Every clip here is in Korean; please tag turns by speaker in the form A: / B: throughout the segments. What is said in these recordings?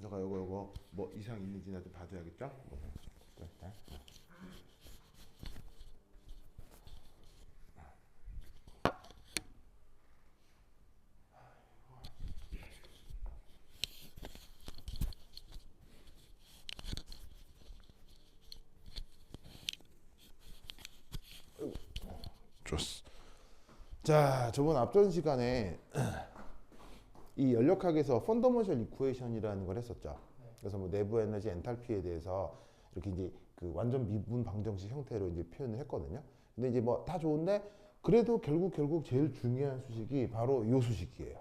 A: 제가 요거 뭐 이상 있는지나 좀 봐줘야겠죠? 뭐, 네. 좋았어. 자, 저번 앞전 시간에 이 연력학에서 펀더먼셜 이쿠에이션이라는 걸 했었죠. 그래서 뭐 내부 에너지 엔탈피에 대해서 이렇게 이제 그 완전 미분 방정식 형태로 이제 표현을 했거든요. 근데 이제 뭐 다 좋은데 그래도 결국 제일 중요한 수식이 바로 이 수식이에요.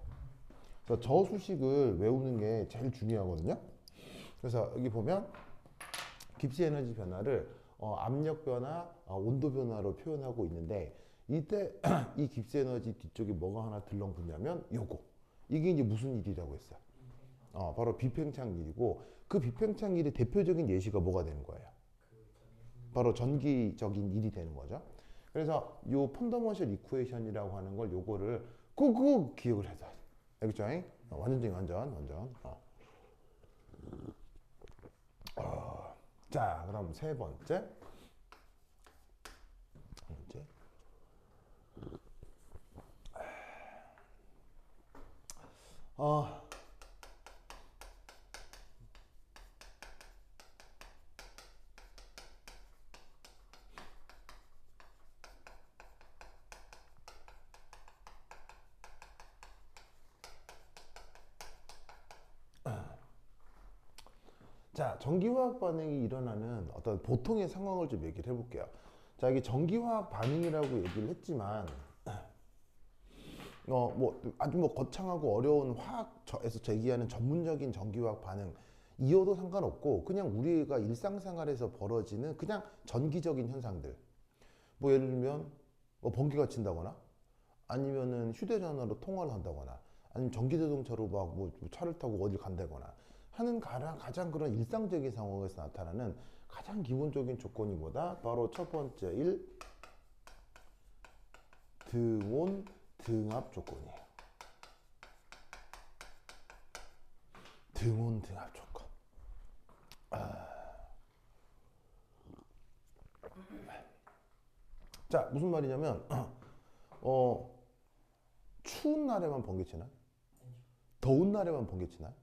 A: 그래서 저 수식을 외우는 게 제일 중요하거든요. 그래서 여기 보면 깁스 에너지 변화를 압력 변화, 온도 변화로 표현하고 있는데 이때 이 깁스 에너지 뒤쪽에 뭐가 하나 들렁붙냐면 요거. 이게 이제 무슨 일이라고 했어요? 바로 비팽창 일이고 그 비팽창 일의 대표적인 예시가 뭐가 되는 거예요? 바로 전기적인 일이 되는 거죠. 그래서 요 펀더먼셜 이쿠에이션이라고 하는 걸 요거를 꾹꾹 기억을 해서 알겠죠? 완전. 자, 그럼 세 번째. 어, 자, 전기화학 반응이 일어나는 어떤 보통의 상황을 좀 얘기를 해볼게요. 자, 이게 전기화학 반응이라고 얘기를 했지만, 뭐 아주 뭐 거창하고 어려운 화학에서 제기하는 전문적인 전기화학 반응이어도 상관없고, 그냥 우리가 일상생활에서 벌어지는 그냥 전기적인 현상들. 뭐 예를 들면 뭐 번개가 친다거나, 아니면은 휴대전화로 통화를 한다거나, 아니면 전기자동차로 막 뭐 차를 타고 어딜 간다거나 하는 가장 그런 일상적인 상황에서 나타나는 가장 기본적인 조건이 뭐다? 바로 첫 번째 등온 등압 조건이에요. 등온 등압 조건. 자, 무슨 말이냐면 추운 날에만 번개 치나요? 더운 날에만 번개 치나요?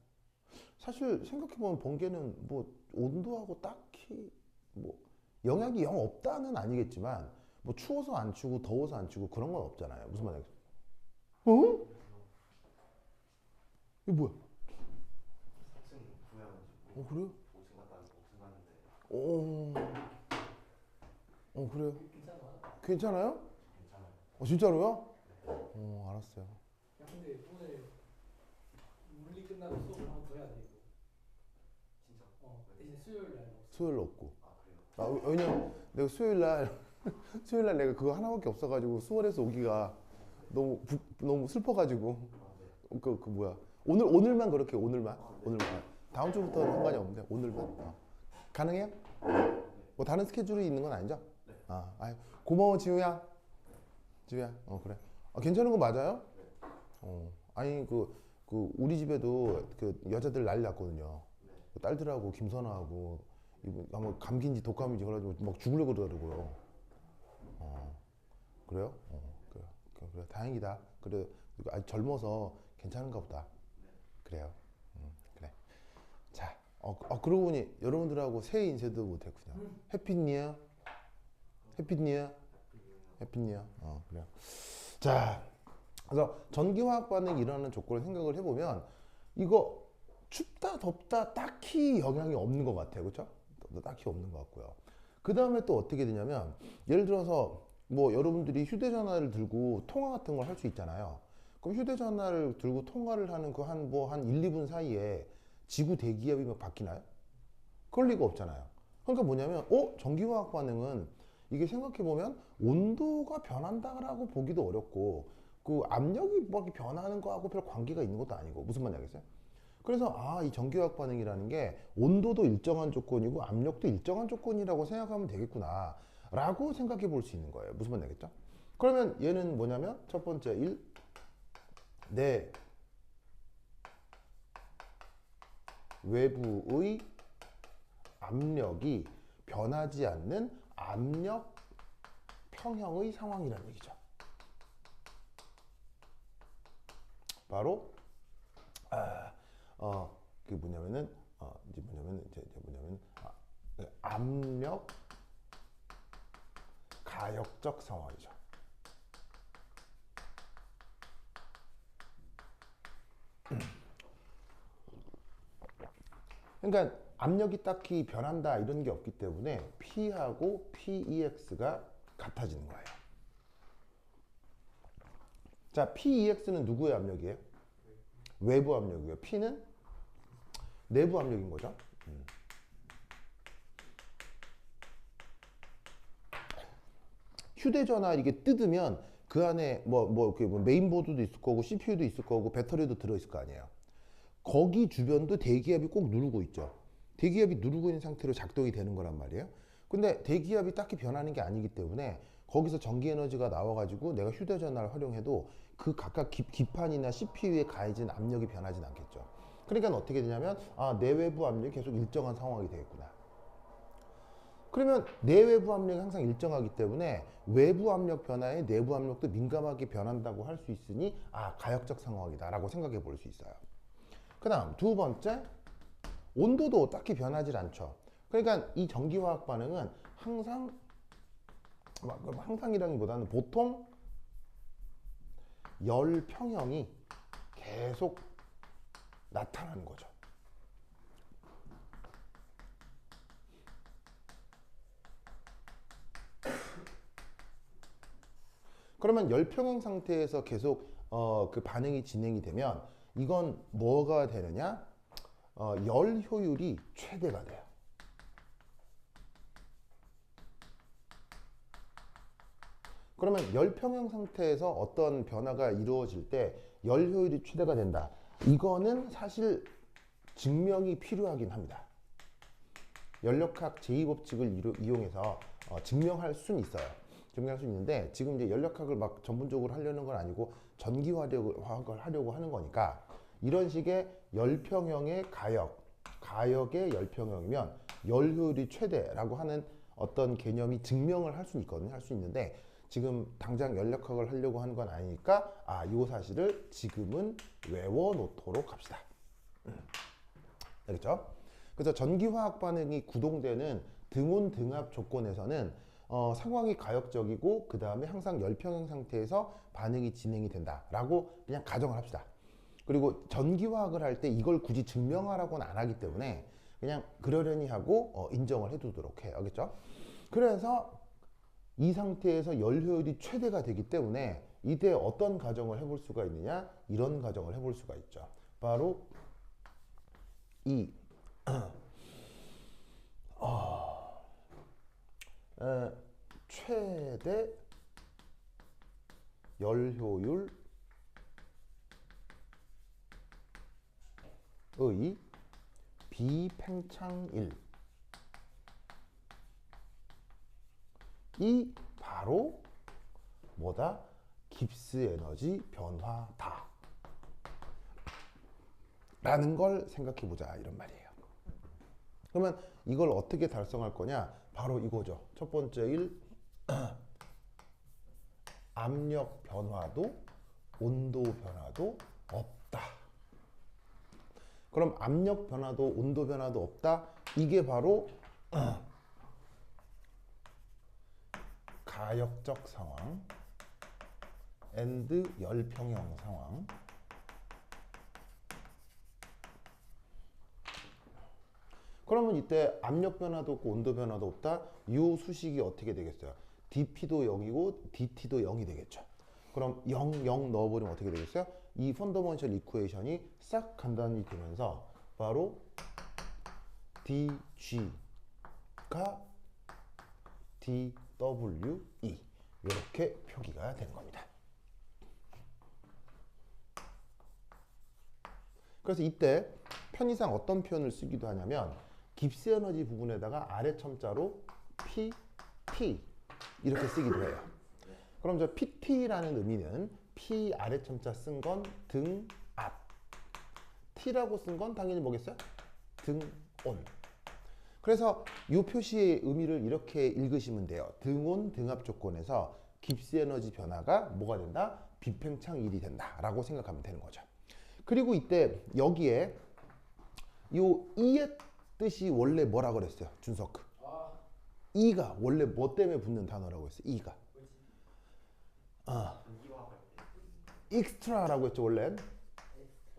A: 사실 생각해보면 번개는 뭐 온도하고 딱히 뭐 영향이 영 없다는 아니겠지만 뭐 추워서 안 치고 더워서 안 치고 그런 건 없잖아요. 무슨 말이야? 어? 이게 뭐야? 그래요? 어, 그래요? 괜찮아요? 진짜로요? 알았어요.
B: 야, 근데 오늘 물리 끝나고 수업을 한 번 더 해야 돼, 이거. 대신 수요일 날 없어.
A: 수요일 없고. 왜냐면 내가 수요일 날 내가 그거 하나밖에 없어가지고 수월해서 오기가 너무 슬퍼가지고 그 뭐야 오늘만 그렇게 오늘만 다음 주부터는 상관이 없는데 오늘만 가능해요? 뭐 다른 스케줄이 있는 건 아니죠? 아유, 고마워 지우야. 그래. 괜찮은 거 맞아요? 아니 우리 집에도 그 여자들 난리 났거든요. 그 딸들하고 김선아하고 아마 감기인지 독감인지 그래가지고 막 죽으려고 그러더라고요. 그래요? 그래 다행이다. 그래 아직 젊어서 괜찮은가 보다. 그래요. 그래. 자, 그러고 보니 여러분들하고 새해 인사도 못했군요. 해피 뉴 이어. 그래요. 자, 그래서 전기화학 반응이 일어나는 조건을 생각을 해보면 이거 춥다 덥다 딱히 영향이 없는 것 같아요. 그렇죠? 딱히 없는 것 같고요. 그 다음에 또 어떻게 되냐면 예를 들어서 뭐 여러분들이 휴대전화를 들고 통화 같은 걸 할 수 있잖아요. 그럼 휴대전화를 들고 통화를 하는 그 한 1, 2분 사이에 지구 대기압이 막 바뀌나요? 그럴 리가 없잖아요. 그러니까 뭐냐면 전기화학 반응은 이게 생각해보면 온도가 변한다라고 보기도 어렵고 그 압력이 막 변하는 거하고 별 관계가 있는 것도 아니고 무슨 말인지 알겠어요? 그래서 이 전기화학 반응이라는 게 온도도 일정한 조건이고 압력도 일정한 조건이라고 생각하면 되겠구나 라고 생각해 볼 수 있는 거예요. 무슨 말인지 알겠죠? 그러면 얘는 뭐냐면 첫 번째 내 외부의 압력이 변하지 않는 압력 평형의 상황이라는 얘기죠. 바로 그게 뭐냐면은 압력 가역적 상황이죠. 그러니까 압력이 딱히 변한다 이런 게 없기 때문에 P하고 PEX가 같아지는 거예요. 자, PEX는 누구의 압력이에요? 외부 압력이고요. P는 내부 압력인 거죠. 휴대전화 이게 뜯으면 그 안에 뭐 메인보드도 있을 거고 CPU도 있을 거고 배터리도 들어있을 거 아니에요. 거기 주변도 대기압이 꼭 누르고 있죠. 대기압이 누르고 있는 상태로 작동이 되는 거란 말이에요. 근데 대기압이 딱히 변하는 게 아니기 때문에 거기서 전기 에너지가 나와가지고 내가 휴대전화를 활용해도 그 각각 기판이나 CPU에 가해진 압력이 변하진 않겠죠. 그러니까 어떻게 되냐면 내외부 압력이 계속 일정한 상황이 되겠구나. 그러면 내외부 압력이 항상 일정하기 때문에 외부 압력 변화에 내부 압력도 민감하게 변한다고 할 수 있으니 가역적 상황이다 라고 생각해 볼 수 있어요. 그 다음 두 번째, 온도도 딱히 변하지 않죠. 그러니까 이 전기화학 반응은 항상이라기보다는 보통 열 평형이 계속 나타나는 거죠. 그러면 열 평형 상태에서 계속 그 반응이 진행이 되면 이건 뭐가 되느냐? 열 효율이 최대가 돼요. 그러면 열 평형 상태에서 어떤 변화가 이루어질 때 열 효율이 최대가 된다. 이거는 사실 증명이 필요하긴 합니다. 연력학 제2법칙을 이용해서 증명할 수는 있어요. 증명할 수 있는데 지금 이제 연력학을 막 전문적으로 하려는 건 아니고 전기화학을 하려고 하는 거니까 이런 식의 열평형의 가역의 열평형이면 열 효율이 최대라고 하는 어떤 개념이 증명을 할 수 있거든요. 할 수 있는데 지금 당장 연력학을 하려고 하는 건 아니니까 이 사실을 지금은 외워놓도록 합시다. 알겠죠? 그래서 전기화학 반응이 구동되는 등온 등압 조건에서는 상황이 가역적이고 그 다음에 항상 열평형 상태에서 반응이 진행이 된다라고 그냥 가정을 합시다. 그리고 전기화학을 할 때 이걸 굳이 증명하라고는 안 하기 때문에 그냥 그러려니 하고 인정을 해두도록 해요. 알겠죠? 그래서 이 상태에서 열 효율이 최대가 되기 때문에 이때 어떤 가정을 해볼 수가 있느냐? 이런 가정을 해볼 수가 있죠. 바로 이 최대 열 효율의 비팽창일 이 바로 뭐다? 깁스 에너지 변화다 라는 걸 생각해 보자 이런 말이에요. 그러면 이걸 어떻게 달성할 거냐? 바로 이거죠. 첫 번째 일 압력 변화도 온도 변화도 없다. 그럼 압력 변화도 온도 변화도 없다. 이게 바로 가역적 상황 and 열평형 상황. 그러면 이때 압력 변화도 없고 온도 변화도 없다. 이 수식이 어떻게 되겠어요? dp도 0이고 dt도 0이 되겠죠. 그럼 0, 0 넣어버리면 어떻게 되겠어요? 이 펀더먼셜 이쿠에이션이 싹 간단히 되면서 바로 dg가 dwe 이렇게 표기가 되는 겁니다. 그래서 이때 편의상 어떤 표현을 쓰기도 하냐면 깁스 에너지 부분에다가 아래 첨자로 PT 이렇게 쓰기도 해요. 그럼 저 PT라는 의미는 P 아래 첨자 쓴 건 등압, T라고 쓴 건 당연히 뭐겠어요? 등온. 그래서 이 표시의 의미를 이렇게 읽으시면 돼요. 등온 등압 조건에서 깁스 에너지 변화가 뭐가 된다? 비팽창 1이 된다라고 생각하면 되는 거죠. 그리고 이때 여기에 요 E의 뜻이 원래 뭐라 그랬어요? 준석. E가 원래 뭐 때문에 붙는 단어라고 했어요? E가. 익스트라라고 했죠 원래.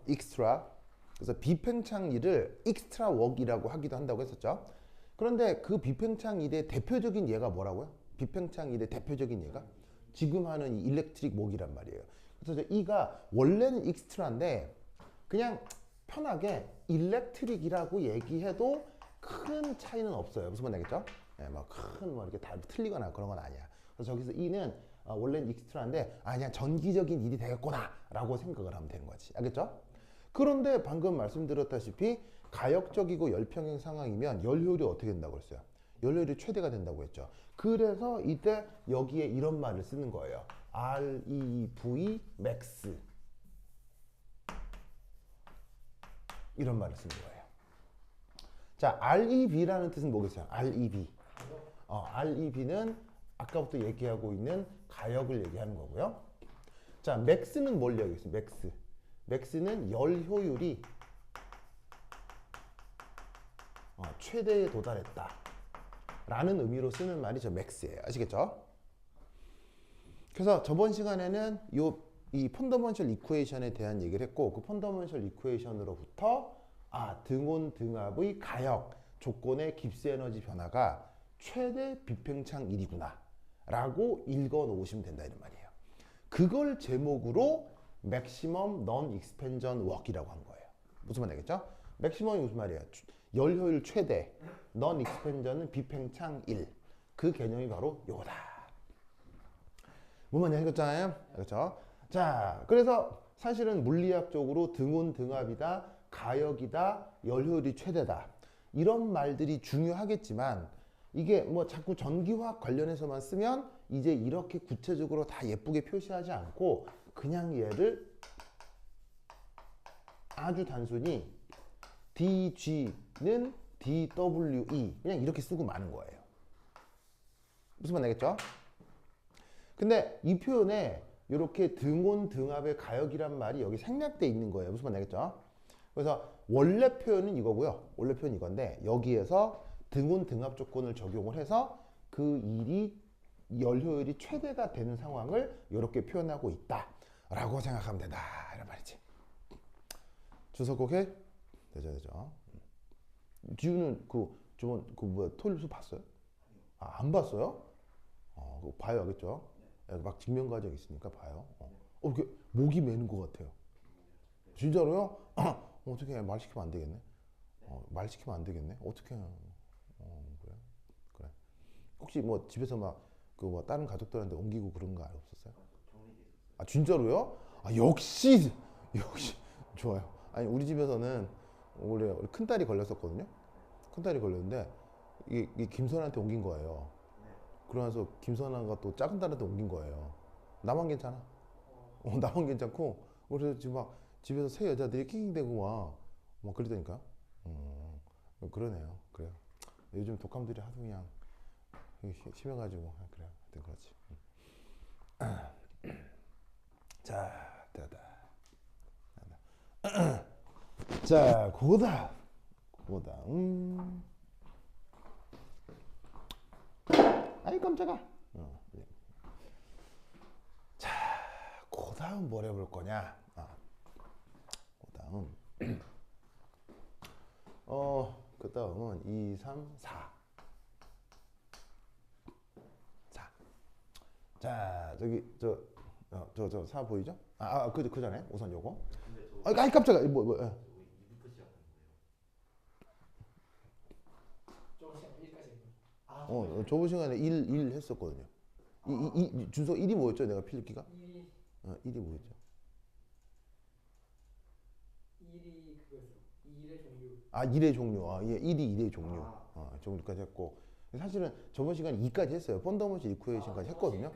A: 익스트라. 그래서 비팽창 1을 익스트라 웍이라고 하기도 한다고 했었죠. 그런데 그 비팽창 1의 대표적인 예가 뭐라고요? 비팽창 1의 대표적인 예가 지금 하는 이 일렉트릭 웍이란 말이에요. 그래서 E가 원래는 익스트라인데 그냥 편하게 일렉트릭이라고 얘기해도 큰 차이는 없어요. 무슨 말 알겠죠? 네, 뭐 이렇게 다 틀리거나 그런 건 아니야. 그래서 저기서 E는 원래는 익스트라인데 그냥 전기적인 일이 되겠구나라고 생각을 하면 되는 거지. 알겠죠? 그런데 방금 말씀드렸다시피 가역적이고 열평행 상황이면 열효율이 어떻게 된다고 했어요? 열효율이 최대가 된다고 했죠. 그래서 이때 여기에 이런 말을 쓰는 거예요. REV max 이런 말을 쓰는 거예요. 자, REV라는 뜻은 뭐겠어요? REV. REV는 아까부터 얘기하고 있는 가역을 얘기하는 거고요. 자, max는 뭘 얘기했어요? max. max는 열 효율이 최대에 도달했다 라는 의미로 쓰는 말이 저 max예요. 아시겠죠? 그래서 저번 시간에는 이 펀더먼셜 이쿠에이션에 대한 얘기를 했고 그 펀더먼셜 이쿠에이션으로부터 등온 등압의 가역 조건의 깁스 에너지 변화가 최대 비팽창 1이구나 라고 읽어 놓으시면 된다 이런 말이에요. 그걸 제목으로 맥시멈 넌 익스펜전 웍이라고 한 거예요. 무슨 말 알겠죠? 맥시멈이 무슨 말이에요? 열 효율 최대, 넌 익스펜전은 비팽창 1. 그 개념이 바로 요거다. 무슨 말인지 알겠잖아요? 그렇죠? 자, 그래서 사실은 물리학적으로 등온 등압이다, 가역이다, 열 효율이 최대다. 이런 말들이 중요하겠지만 이게 뭐 자꾸 전기화학 관련해서만 쓰면 이제 이렇게 구체적으로 다 예쁘게 표시하지 않고 그냥 얘를 아주 단순히 DG는 DWE 그냥 이렇게 쓰고 마는 거예요. 무슨 말 알겠죠? 근데 이 표현에 이렇게 등온 등압의 가역이란 말이 여기 생략돼 있는 거예요. 무슨 말 알겠죠? 그래서 원래 표현은 이거고요. 원래 표현은 이건데 여기에서 등온 등압 조건을 적용을 해서 그 일이 열 효율이 최대가 되는 상황을 이렇게 표현하고 있다라고 생각하면 된다 이런 말이지. 주석 오케이? 되죠. 지우는 저번 토요일 수 봤어요? 안 봤어요? 그거 봐요, 알겠죠? 막 증명 과정 있으니까 봐요. 이렇게 목이 메는 것 같아요. 진짜로요? 어떻게 말 시키면 안 되겠네? 말 시키면 안 되겠네? 어떻게? 그래. 혹시 뭐 집에서 뭐 다른 가족들한테 옮기고 그런 거 없었어요? 진짜로요? 역시 좋아요. 아니 우리 집에서는 원래 우리 큰 딸이 걸렸었거든요. 큰 딸이 걸렸는데 이게 김선아한테 옮긴 거예요. 그러면서 김선아가 또 작은 딸한테 옮긴 거예요. 나만 괜찮아. 나만 괜찮고 그래서 지금 막 집에서 새 여자들이 낑낑대고 막 그러다니까. 그러네요. 그래요. 요즘 독감들이 하도 그냥 심해가지고 그래요. 하여튼 그렇지. 자, 됐다. 자, 고다. 아이 깜짝아. 자, 고다음 뭘 해볼 거냐? 고다음. 그 다음은 2, 3, 4. 자, 저기 저 4 보이죠? 그 전에 우선 요거. 아이 깜짝아. 뭐. 저번 시간에 1 했었거든요. 준석 1이 뭐였죠? 내가 필기가? 1이 뭐였죠?
B: 1이 그거였어. 2일의 종류.
A: 1의 종류. 1이 1의 종류. 정도까지 했고. 사실은 저번 시간에 2까지 했어요. 펀더먼셜 이쿠에이션까지 했거든요.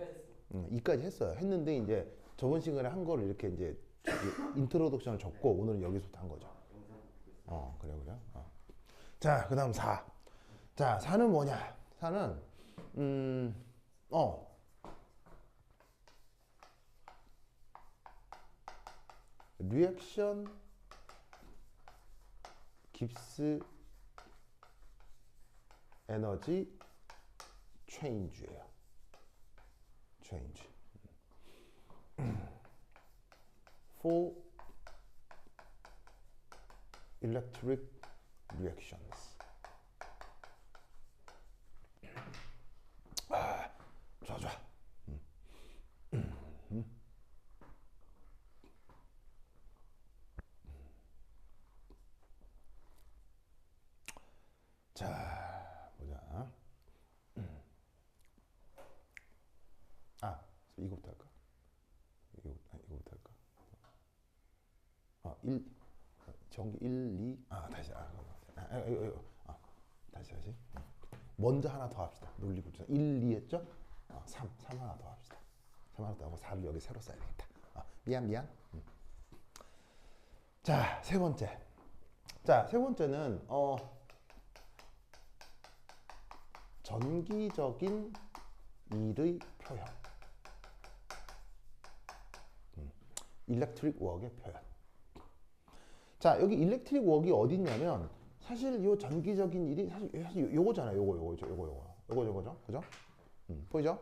A: 2까지 했어요. 했는데 이제 저번 시간에 한 거를 이렇게 이제 인트로덕션을 적고 오늘은 여기서부터 한 거죠. 그래요. 자, 그다음 4. 자, 4는 뭐냐? 4는 리액션 깁스 에너지 체인지예요. 체인지. for electric reactions. 아, 좋아 좋아. 자, 보자. 아, 이거부터 할까? 이거부터 할까? 1 전기 1, 2. 다시. 다시. 먼저 하나 더 합시다. 논리고 1, 2 했죠? 3 하나 더 합시다. 3 하나 더 하고 4를 여기 새로 써야 되겠다. 미안. 자, 세 번째. 자, 세 번째는 전기적인 일의 표현. 일렉트릭 워크의 표현. 자, 여기 일렉트릭 워크가 어디 있냐면 사실 이 전기적인 일이 사실 요거잖아요. 요거죠. 그죠? 보이죠?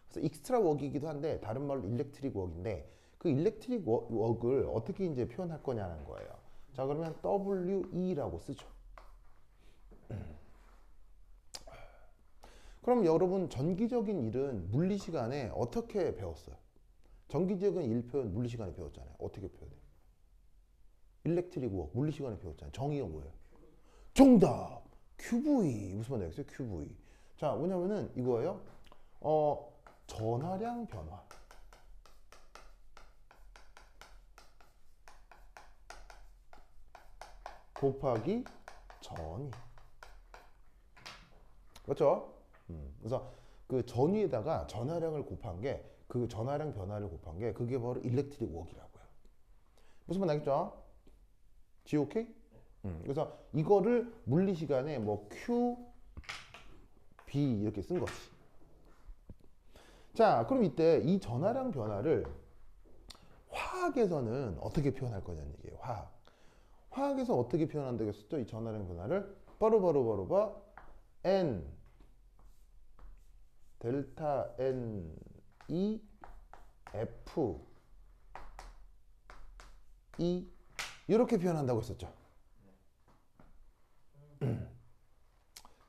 A: 그래서 익스트라 워크이기도 한데 다른 말로 일렉트릭 워크인데 그 일렉트릭 워크를 어떻게 이제 표현할 거냐는 거예요. 자, 그러면 WE라고 쓰죠. 그럼 여러분 전기적인 일은 물리 시간에 어떻게 배웠어요? 전기적인 일 표현 물리 시간에 배웠잖아요. 어떻게 표현해요? 일렉트릭 워크 물리 시간에 배웠잖아요. 정의가 뭐예요? 정답! QV. 무슨 말이겠어요? QV. 자, 뭐냐면은 이거예요. 전하량 변화. 곱하기 전위. 맞죠? 그래서 그 전위에다가 전하량을 곱한 게 그 전하량 변화를 곱한 게 그게 바로 일렉트릭 워크라고요. 무슨 말 나겠죠? GOK? 그래서 이거를 물리 시간에 뭐 Q, B 이렇게 쓴 거지. 자, 그럼 이때 이 전하량 변화를 화학에서는 어떻게 표현할 거냐는 얘기예요. 화학에서 어떻게 표현한다고 했었죠? 이 전하량 변화를 바로 N 델타 N E F E 이렇게 표현한다고 했었죠.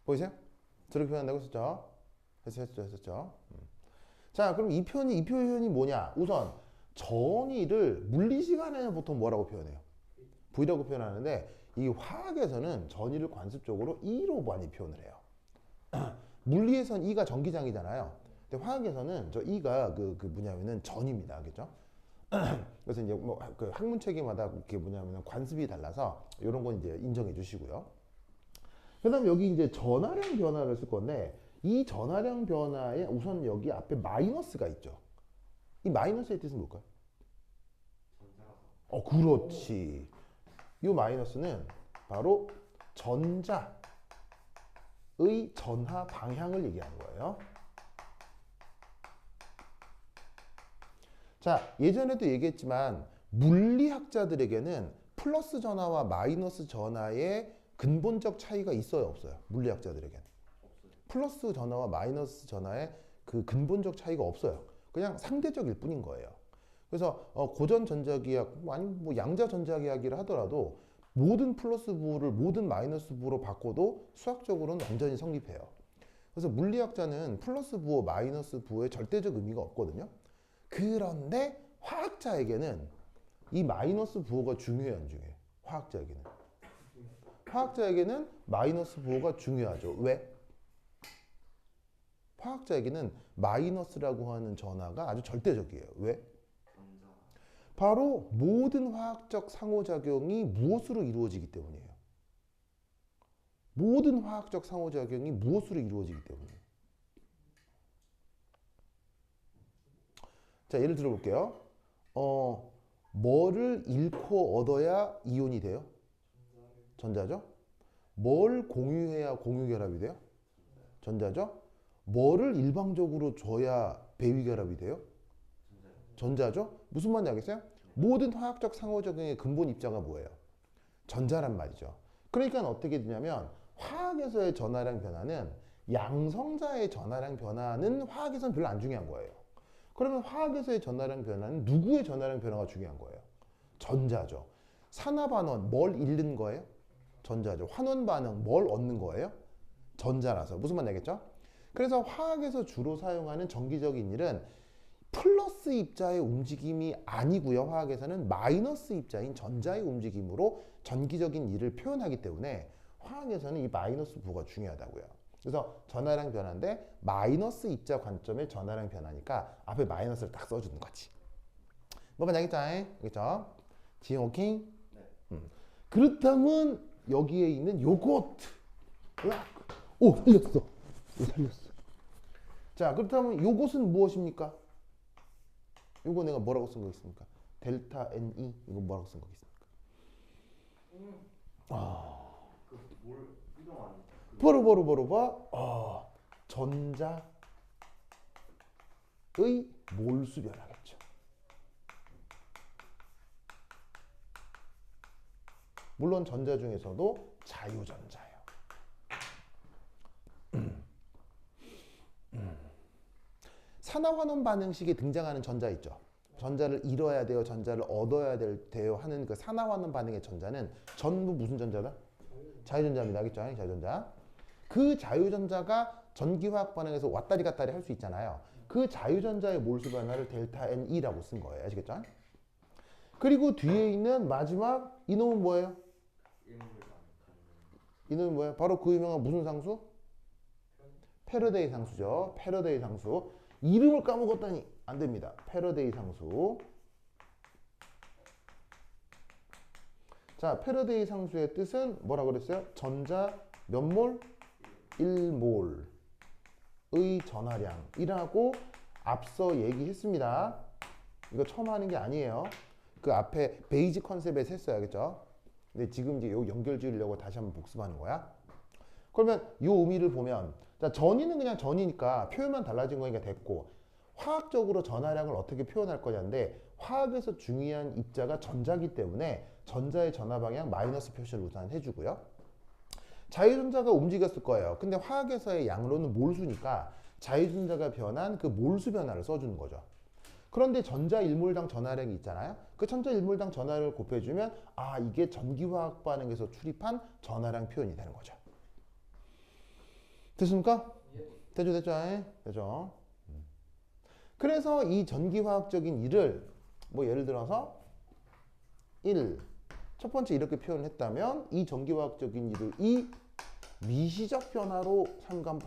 A: 보이세요? 저렇게 표현한다고 했었죠. 했었죠. 자, 그럼 이 표현이 뭐냐? 우선 전위를 물리 시간에는 보통 뭐라고 표현해요? V라고 표현하는데 이 화학에서는 전위를 관습적으로 E로 많이 표현을 해요. 물리에선 E가 전기장이잖아요. 근데 화학에서는 저 E가 그 뭐냐면은 전입니다. 알겠죠? 그래서 이제 뭐 그 학문 체계마다 그게 뭐냐면은 관습이 달라서 이런 건 이제 인정해 주시고요. 그다음 여기 이제 전하량 변화를 쓸 건데 이 전하량 변화에 우선 여기 앞에 마이너스가 있죠. 이 마이너스의 뜻은 뭘까요? 그렇지. 이 마이너스는 바로 전자의 전하 방향을 얘기하는 거예요. 자, 예전에도 얘기했지만 물리학자들에게는 플러스 전하와 마이너스 전하의 근본적 차이가 있어요, 없어요? 물리학자들에게는. 플러스 전하와 마이너스 전하의 그 근본적 차이가 없어요. 그냥 상대적일 뿐인 거예요. 그래서 고전 전자기학 아니면 뭐 양자 전자기학이라 하더라도 모든 플러스 부호를 모든 마이너스 부호로 바꿔도 수학적으로는 완전히 성립해요. 그래서 물리학자는 플러스 부호, 마이너스 부호의 절대적 의미가 없거든요. 그런데 화학자에게는 이 마이너스 부호가 중요해요, 안 중요해요? 화학자에게는 마이너스 부호가 중요하죠. 왜? 화학자에게는 마이너스라고 하는 전하가 아주 절대적이에요. 왜? 바로 모든 화학적 상호작용이 무엇으로 이루어지기 때문이에요. 모든 화학적 상호작용이 무엇으로 이루어지기 때문이에요. 자, 예를 들어 볼게요. 뭐를 잃고 얻어야 이온이 돼요? 전자죠? 뭘 공유해야 공유 결합이 돼요? 전자죠. 뭐를 일방적으로 줘야 배위 결합이 돼요? 전자죠. 무슨 말인지 알겠어요? 모든 화학적 상호작용의 근본 입자가 뭐예요? 전자란 말이죠. 그러니까 어떻게 되냐면 화학에서의 전하량 변화는 양성자의 전하량 변화는 화학에서는 별로 안 중요한 거예요. 그러면 화학에서의 전하량 변화는 누구의 전하량 변화가 중요한 거예요? 전자죠. 산화반원 뭘 잃는 거예요? 전자죠. 환원 반응 뭘 얻는 거예요? 전자라서. 무슨 말인지 알겠죠? 그래서 화학에서 주로 사용하는 전기적인 일은 플러스 입자의 움직임이 아니고요. 화학에서는 마이너스 입자인 전자의 움직임으로 전기적인 일을 표현하기 때문에 화학에서는 이 마이너스 부가 중요하다고요. 그래서 전하량 변화인데 마이너스 입자 관점의 전하량 변화니까 앞에 마이너스를 딱 써주는 거지. 뭐가 알겠죠? 알겠죠? 지금 오케이? 그렇다면 여기에 있는 요거트. 오, 살렸어. 살렸어. 자, 그렇다면 요것은 무엇입니까? 이거 내가 뭐라고 쓴 거 있습니까? 델타 NE 이거 뭐라고 쓴 거 있습니까?
C: 그뭘 이동하는
A: 버로 전자의 몰수 변화겠죠. 물론 전자 중에서도 자유전자예요. 산화환원 반응식에 등장하는 전자 있죠. 전자를 잃어야 돼요, 전자를 얻어야 돼요 하는 그 산화환원 반응의 전자는 전부 무슨 전자다? 자유전자입니다. 알겠죠? 자유전자. 그 자유전자가 전기화학 반응에서 왔다리 갔다리 할 수 있잖아요. 그 자유전자의 몰수 변화를 델타 NE라고 쓴 거예요. 아시겠죠? 그리고 뒤에 있는 마지막 이놈은 뭐예요? 이놈은 뭐예요? 바로 그 유명한 무슨 상수? 패러데이 상수죠. 패러데이 상수. 이름을 까먹었다니 안 됩니다. 패러데이 상수. 자, 패러데이 상수의 뜻은 뭐라고 그랬어요? 전자 몇 몰? 1몰의 전하량이라고 앞서 얘기했습니다. 이거 처음 하는 게 아니에요. 그 앞에 베이직 컨셉에서 했어요. 알겠죠? 근데 지금 이제 요 연결 지으려고 다시 한번 복습하는 거야. 그러면 요 의미를 보면 자, 전이는 그냥 전이니까 표현만 달라진 거니까 됐고 화학적으로 전하량을 어떻게 표현할 거냐인데 화학에서 중요한 입자가 전자기 때문에 전자의 전하 방향 마이너스 표시를 우선 해주고요. 자유전자가 움직였을 거예요. 근데 화학에서의 양로는 몰수니까 자유전자가 변한 그 몰수 변화를 써주는 거죠. 그런데 전자 1몰당 전하량이 있잖아요. 그 전자 1몰당 전하량을 곱해주면 아 이게 전기화학 반응에서 출입한 전하량 표현이 되는 거죠. 됐습니까? 됐죠, 됐죠, 됐죠. 그래서 이 전기화학적인 일을 뭐 예를 들어서 1. 첫 번째 이렇게 표현했다면 이 전기화학적인 일을 이 미시적 변화로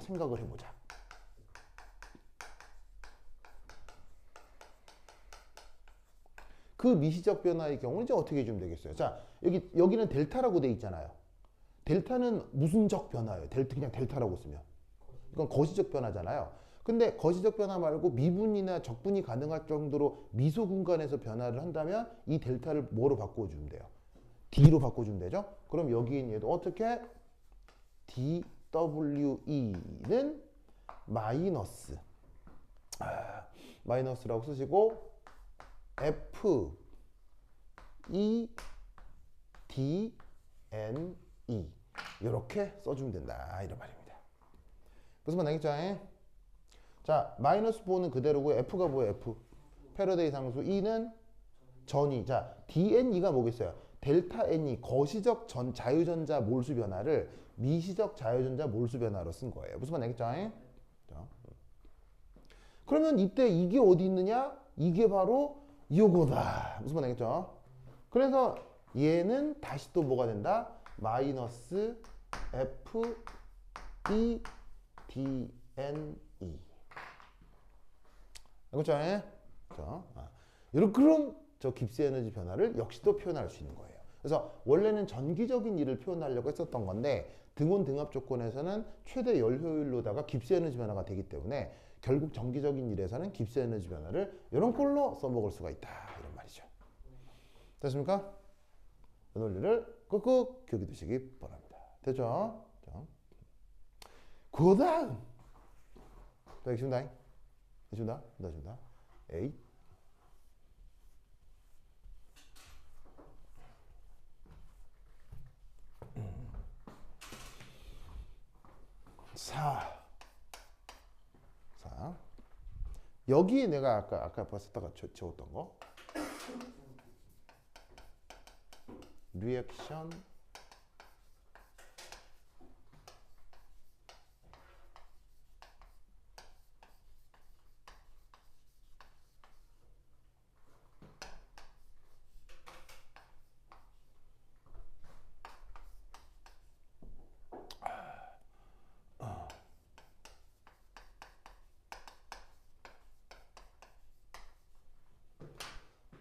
A: 생각을 해보자. 그 미시적 변화의 경우는 이제 어떻게 해주면 되겠어요? 자, 여기는 델타라고 돼 있잖아요. 델타는 무슨 적 변화예요? 그냥 델타라고 쓰면. 이건 거시적 변화잖아요. 근데 거시적 변화 말고 미분이나 적분이 가능할 정도로 미소 공간에서 변화를 한다면 이 델타를 뭐로 바꿔주면 돼요? D로 바꿔주면 되죠? 그럼 여기 있는 얘도 어떻게? DWE는 마이너스. 마이너스라고 쓰시고 F E D N E 이렇게 써주면 된다 이런 말입니다. 무슨 말 알겠죠? 자, 마이너스 4는 그대로고 F가 뭐예요? F 패러데이 상수 E는 전이. 자, DNE가 뭐겠어요? 델타 NE 거시적 자유전자 몰수 변화를 미시적 자유전자 몰수 변화로 쓴 거예요. 무슨 말 알겠죠? 자. 그러면 이때 이게 어디 있느냐? 이게 바로 요거다. 무슨 말 알겠죠? 그래서 얘는 다시 또 뭐가 된다? 마이너스 F E D N E. 알겠죠? 자, 그럼 저 깁스 에너지 변화를 역시 또 표현할 수 있는 거예요. 그래서 원래는 전기적인 일을 표현하려고 했었던 건데 등온 등압 조건에서는 최대 열 효율로다가 깁스 에너지 변화가 되기 때문에 결국 전기적인 일에서는 깁스 에너지 변화를 이런 꼴로 써먹을 수가 있다 이런 말이죠. 됐습니까? 이 논리를 꾹꾹 기억해 두시기 바랍니다. 됐죠? 자, 그 다음 또 해준다. 해준다. A. 사. 여기 내가 아까 봤었다가 적었던 거. 리액션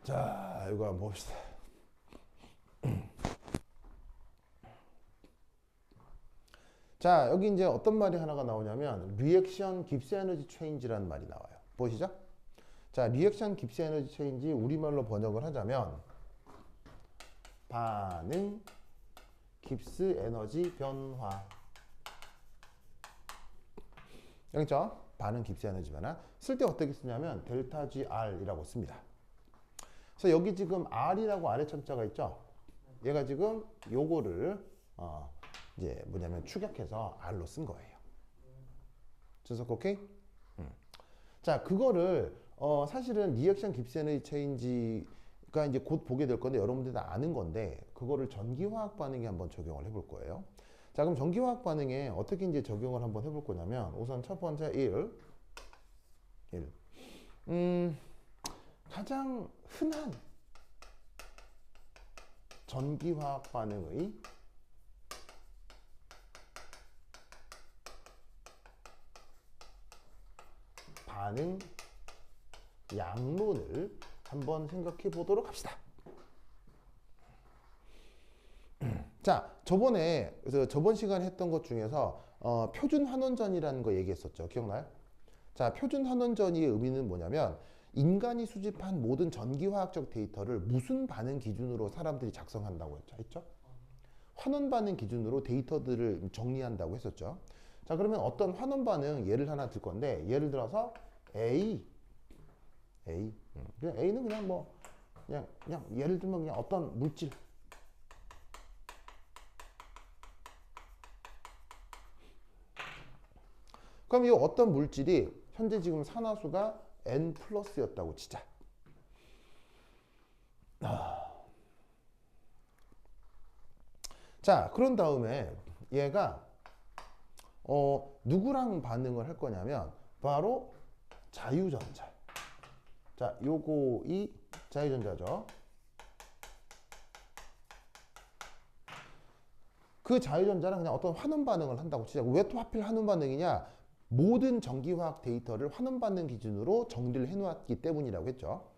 A: 자, 이거 한번 봅시다. 자, 여기 이제 어떤 말이 하나가 나오냐면 리액션 깁스 에너지 체인지라는 말이 나와요. 보시죠? 자, 리액션 깁스 에너지 체인지 우리말로 번역을 하자면 반응 깁스 에너지 변화. 그렇죠? 반응 깁스 에너지 변화. 쓸 때 어떻게 쓰냐면 델타 GR이라고 씁니다. 그래서 여기 지금 R이라고 아래 첨자가 있죠? 얘가 지금 요거를 이제 뭐냐면 추격해서 R로 쓴 거예요. 준석 오케이? 자, 그거를 사실은 리액션 깁스 에너지 체인지가 이제 곧 보게 될 건데 여러분들이 다 아는 건데 그거를 전기화학 반응에 한번 적용을 해볼 거예요. 자, 그럼 전기화학 반응에 어떻게 이제 적용을 한번 해볼 거냐면 우선 첫 번째 1. 가장 흔한 전기화학 반응의 반응 양론을 한번 생각해 보도록 합시다. 자, 그래서 저번 시간에 했던 것 중에서 표준 환원전이라는 거 얘기했었죠. 기억나요? 자, 표준 환원전의 의미는 뭐냐면 인간이 수집한 모든 전기화학적 데이터를 무슨 반응 기준으로 사람들이 작성한다고 했죠? 환원 반응 기준으로 데이터들을 정리한다고 했었죠. 자, 그러면 어떤 환원 반응 예를 하나 들 건데 예를 들어서 A. 그냥 A는 그냥 뭐 그냥 예를 들면 그냥 어떤 물질. 그럼 이 어떤 물질이 현재 지금 산화수가 N 플러스였다고 치자. 자, 그런 다음에 얘가 누구랑 반응을 할 거냐면 바로 자유전자. 자, 요거 이 자유전자죠. 그 자유전자는 그냥 어떤 환원 반응을 한다고 치자. 왜 또 하필 환원 반응이냐? 모든 전기화학 데이터를 환원 반응 기준으로 정리를 해놓았기 때문이라고 했죠.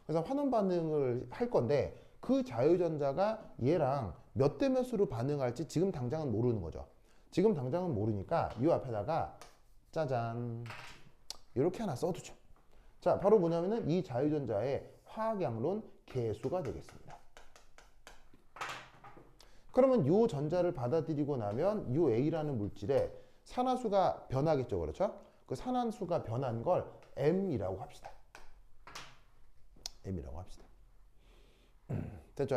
A: 그래서 환원 반응을 할 건데 그 자유전자가 얘랑 몇 대 몇으로 반응할지 지금 당장은 모르는 거죠. 지금 당장은 모르니까 이 앞에다가 짜잔 이렇게 하나 써두죠. 자, 바로 뭐냐면은 이 자유전자의 화학양론 개수가 되겠습니다. 그러면 이 전자를 받아들이고 나면 이 A라는 물질에 산화수가 변하겠죠. 그렇죠? 그 산화수가 변한 걸 M이라고 합시다. M이라고 합시다. 됐죠?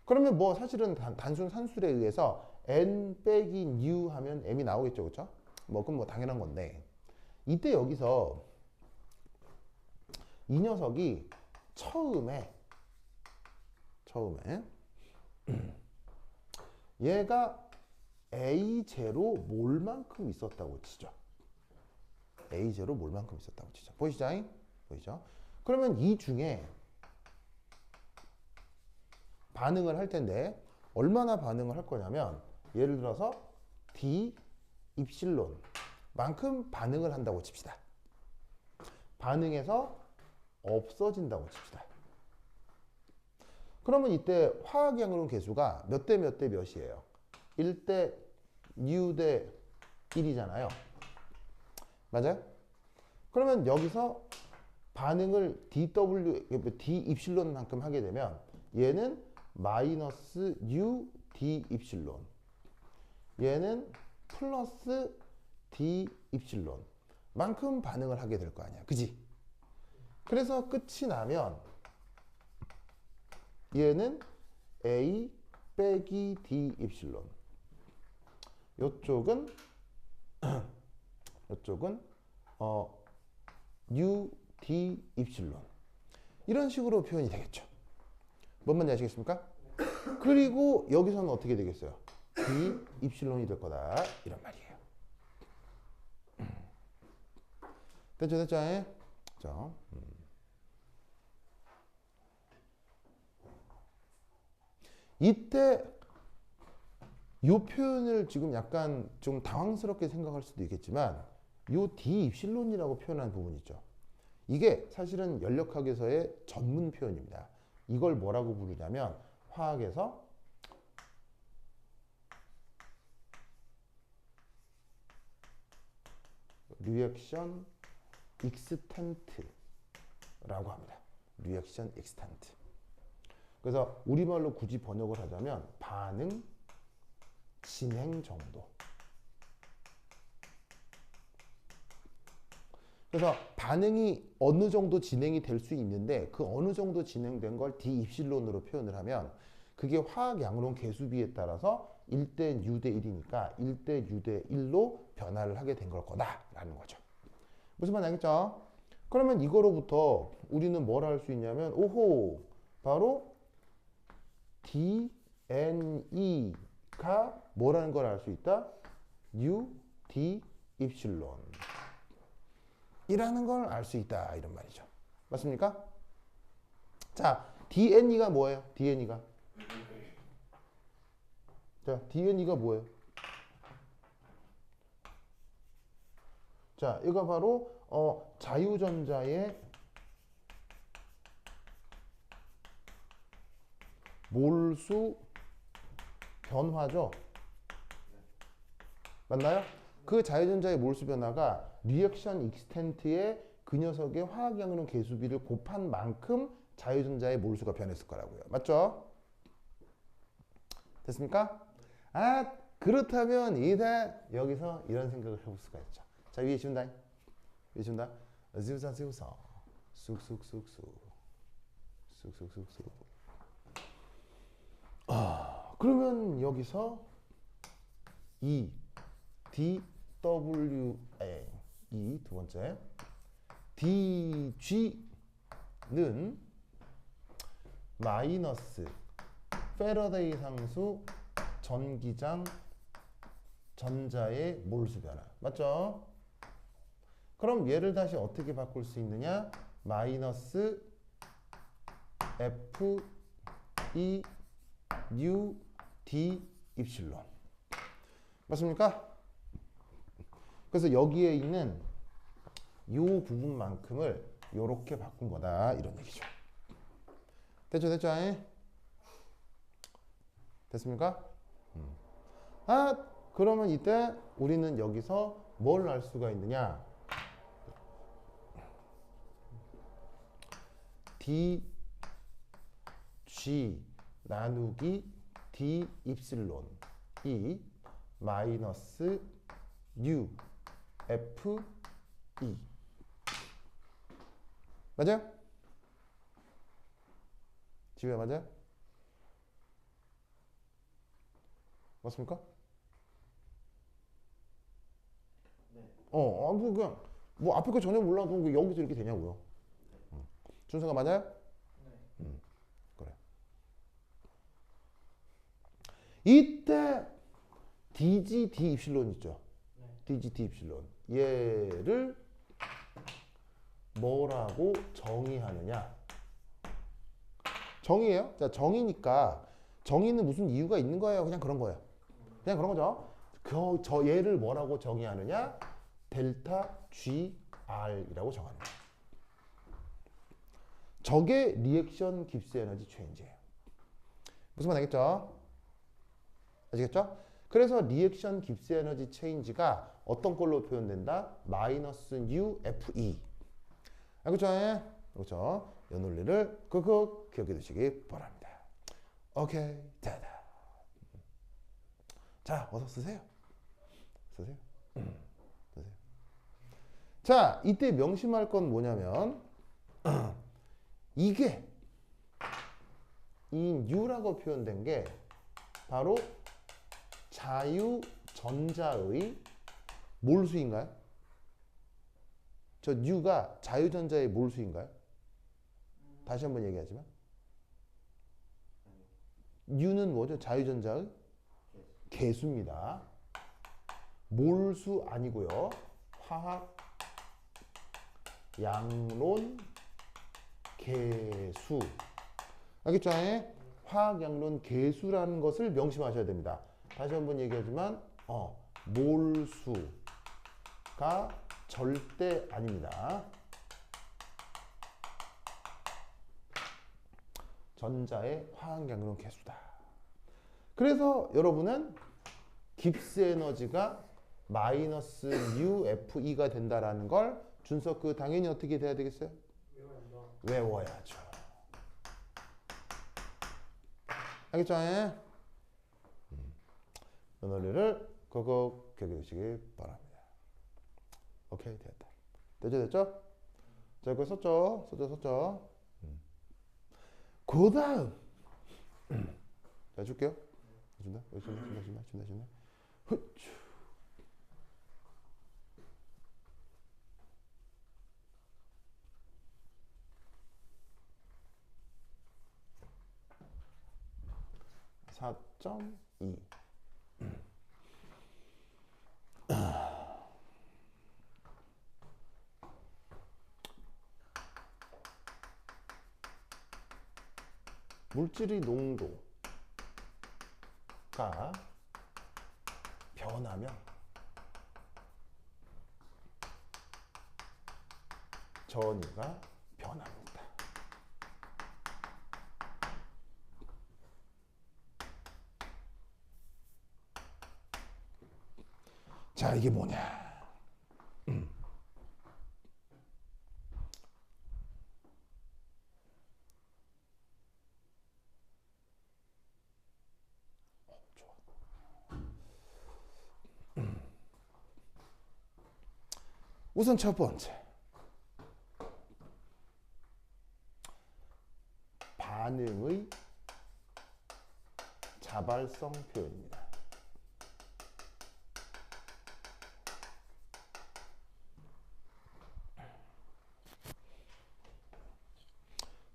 A: 그러면 뭐 사실은 단순 산술에 의해서 N 빼기 U 하면 M이 나오겠죠. 그렇죠? 뭐 그건 뭐 당연한 건데 이때 여기서 이 녀석이 처음에 얘가 A0 몰만큼 있었다고 치죠. A0 몰만큼 있었다고 치죠. 보이시죠? 보이죠? 그러면 이 중에 반응을 할 텐데 얼마나 반응을 할 거냐면 예를 들어서 D 입실론만큼 반응을 한다고 칩시다. 반응해서 없어진다고 칩시다. 그러면 이때 화학양론 개수가 몇 대 몇 대 몇이에요? 1대 U 대 1이잖아요. 맞아요? 그러면 여기서 반응을 D 입실론만큼 하게 되면 얘는 마이너스 U D 입실론. 얘는 플러스 D 입실론 만큼 반응을 하게 될 거 아니야. 그지? 그래서 끝이 나면 얘는 A 빼기 D 입실론. 요쪽은 U D 입실론. 이런 식으로 표현이 되겠죠. 뭔 말인지 아시겠습니까? 그리고 여기서는 어떻게 되겠어요? D 입실론이 될 거다. 이런 말이에요. 됐죠? 자, 이때 이 표현을 지금 약간 좀 당황스럽게 생각할 수도 있겠지만 이 D 입실론이라고 표현한 부분 있죠. 이게 사실은 연력학에서의 전문 표현입니다. 이걸 뭐라고 부르냐면 화학에서 리액션 익스텐트라고 합니다. 리액션 익스텐트. 그래서 우리말로 굳이 번역을 하자면 반응 진행 정도. 그래서 반응이 어느 정도 진행이 될 수 있는데 그 어느 정도 진행된 걸 D 입실론으로 표현을 하면 그게 화학 양론 개수비에 따라서 1대 U대 1이니까 1대 U대 1로 변화를 하게 된 걸 거다라는 거죠. 무슨 말인지 알겠죠? 그러면 이거로부터 우리는 뭘 할 수 있냐면 오호 바로 DNE가 뭐라는 걸 알 수 있다? U, D 입실론 이라는 걸 알 수 있다 이런 말이죠. 맞습니까? 자, DNE가 뭐예요? DNE가 자, DNE가 뭐예요? 자, 이거 바로 자유전자의 몰수 변화죠. 맞나요? 그 자유전자의 몰수 변화가 리액션 익스텐트의 그 녀석의 화학양론 개수비를 곱한 만큼 자유전자의 몰수가 변했을 거라고요. 맞죠? 됐습니까? 아, 그렇다면 이제 여기서 이런 생각을 해볼 수가 있죠. 자, 위에 지운다. 위에 지운다. 지우사 쑥쑥쑥쑥 쑥쑥쑥쑥. 그러면 여기서 E D W A 이 두 번째 DG는 마이너스 패러데이 상수 전기장 전자의 몰수 변화. 맞죠? 그럼 얘를 다시 어떻게 바꿀 수 있느냐? 마이너스 F E U D 입실론. 맞습니까? 그래서 여기에 있는 이 부분만큼을 이렇게 바꾼 거다 이런 얘기죠. 됐죠? 됐습니까? 아, 그러면 이때 우리는 여기서 뭘 알 수가 있느냐? D G 나누기 D 입실론이 마이너스 U F E 맞아요? 지우야 맞아요? 맞습니까?
C: 네.
A: 뭐 그냥 뭐 앞에 거 전혀 몰라도 왜 여기서 이렇게 되냐고요. 준서가 맞아요?
B: 네.
A: 그래. 이때 DG D 입실론 있죠.
B: 네.
A: DG D 입실론 얘를 뭐라고 정의하느냐? 정의예요. 자, 정의니까 정의는 무슨 이유가 있는 거예요? 그냥 그런 거예요. 그냥 그런 거죠. 저 얘를 뭐라고 정의하느냐? 델타 GR이라고 정합니다. 저게 리액션 깁스 에너지 체인지예요. 무슨 말 알겠죠? 아시겠죠? 그래서 리액션 깁스 에너지 체인지가 어떤 걸로 표현된다? 마이너스 U FE. 알겠죠? 그렇죠? 이 논리를 끄끄 기억해 두시기 바랍니다. 오케이, 됐다. 자, 어서 쓰세요. 쓰세요. 쓰세요. 자, 이때 명심할 건 뭐냐면 이게 이 U라고 표현된 게 바로 자유전자의 몰수인가요? 저 U가 자유전자의 몰수인가요? 다시 한번 얘기하지만 U는 뭐죠? 자유전자의 개수입니다. 몰수 아니고요. 화학 양론 개수. 알겠죠? 화학 양론 개수라는 것을 명심하셔야 됩니다. 다시 한번 얘기하지만 몰수가 절대 아닙니다. 전자의 화학 양론 개수다. 그래서 여러분은 깁스 에너지가 마이너스 UFE가 된다라는 걸 준석 당연히 어떻게 돼야 되겠어요? 외워야죠. 알겠죠? 이 논리를 꼭 기억해 바랍니다. 오케이, 됐다. 됐죠? 자, 이거 썼죠? 그 다음 자, 줄게요. 준다. 후추. (4.2) 물질의 농도가 변하면 전이가 변합니다. 자, 이게 뭐냐? 좋아. 우선 첫 번째. 반응의 자발성 표현입니다.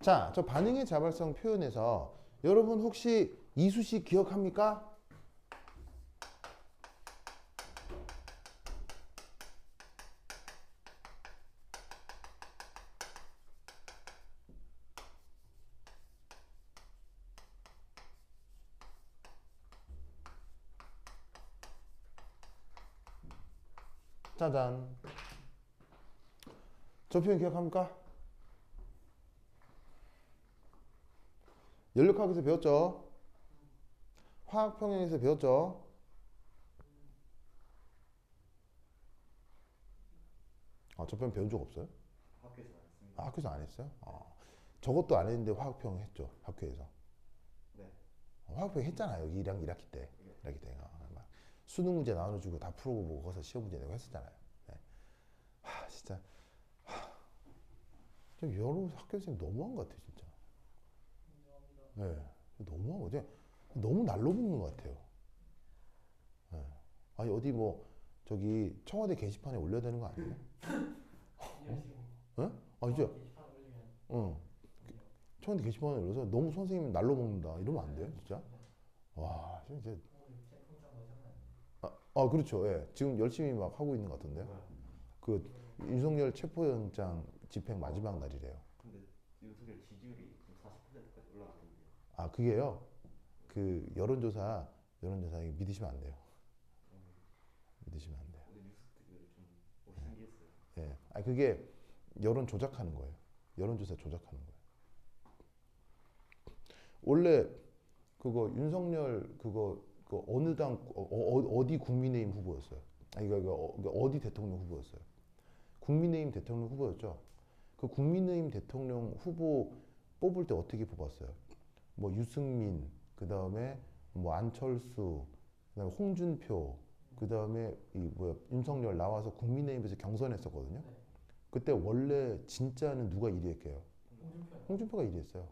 A: 자, 저 반응의 자발성 표현에서 여러분 혹시 이수식 기억합니까? 짜잔. 저 표현 기억합니까? 연력학에서 배웠죠? 화학평형에서 배웠죠? 저 표현 배운 적 없어요?
C: 학교에서 안 했습니다.
A: 학교에서 안 했어요? 저것도 안 했는데 화학평형 했죠, 학교에서.
C: 네.
A: 화학평형 했잖아요, 1학기 때. 1학기 때. 막 수능 문제 나눠주고 다 풀어보고 거기서 시험 문제 내고 했었잖아요. 네. 진짜. 좀 여러분 학교 선생님 너무한 것 같아요, 진짜. 네. 너무한 거지. 너무 날로 먹는 것 같아요. 네. 아니, 어디 뭐, 저기, 청와대 게시판에 올려야 되는 거 아니에요? 예? 이제, 청와대 게시판에 올려서 너무 선생님 날로 먹는다. 이러면 안 돼요, 진짜. 와, 진짜. 그렇죠. 예. 지금 열심히 막 하고 있는 것 같은데요. 그, 윤석열 체포영장 집행 마지막 날이래요.
C: 근데 윤석열 지지율이 40%까지 올라갔던데요.
A: 그게요. 그 여론조사 믿으시면 안 돼요. 믿으시면 안 돼요.
C: 오늘 뉴스 되게 좀 신기했어요.
A: 예. 그게 여론 조작하는 거예요. 여론조사 조작하는 거예요. 원래 그거 윤석열 그 어느 당 어디 국민의힘 후보였어요. 이거 어디 대통령 후보였어요. 국민의힘 대통령 후보였죠. 그 국민의힘 대통령 후보 뽑을 때 어떻게 뽑았어요? 뭐 유승민, 그 다음에 뭐 안철수, 그다음에 홍준표, 그다음에 이 뭐야 윤석열 나와서 국민의힘에서 경선했었거든요.
B: 네.
A: 그때 원래 진짜는 누가 1위 했게요?
B: 홍준표
A: 홍준표가 1위 했어요.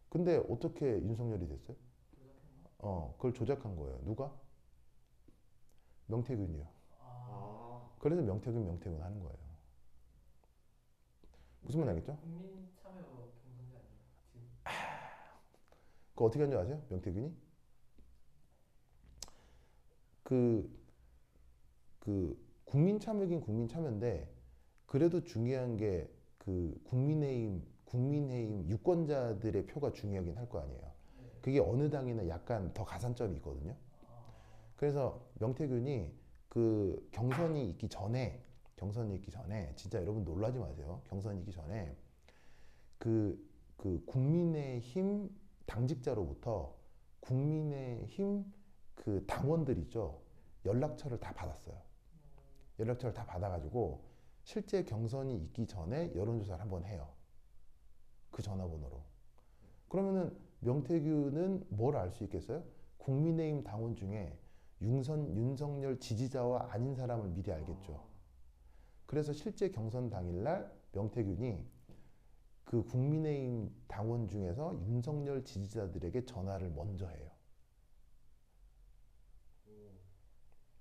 A: 근데 어떻게 윤석열이 됐어요?
B: 조작했나?
A: 그걸 조작한 거예요. 누가? 명태균이요.
B: 아,
A: 그래서 명태균 하는 거예요. 무슨 말 알겠죠?
B: 국민 참여 경선제 아니에요? 지금
A: 그거 어떻게 한 줄 아세요? 명태균이? 그 국민 참여긴 국민 참여인데 그래도 중요한 게 그 국민의힘 유권자들의 표가 중요하긴 할 거 아니에요.
B: 네.
A: 그게 어느 당이나 약간 더 가산점이 있거든요.
B: 아,
A: 그래서 명태균이 그 경선이 있기 전에 진짜 여러분 놀라지 마세요. 경선이 있기 전에 그 국민의힘 당직자로부터 국민의힘 그 당원들 있죠. 연락처를 다 받았어요. 연락처를 다 받아가지고 실제 경선이 있기 전에 여론조사를 한번 해요. 그 전화번호로. 그러면은 명태균은 뭘 알 수 있겠어요? 국민의힘 당원 중에 윤석열 지지자와 아닌 사람을 미리 알겠죠. 그래서 실제 경선 당일날 명태균이 그 국민의힘 당원 중에서 윤석열 지지자들에게 전화를 먼저 해요.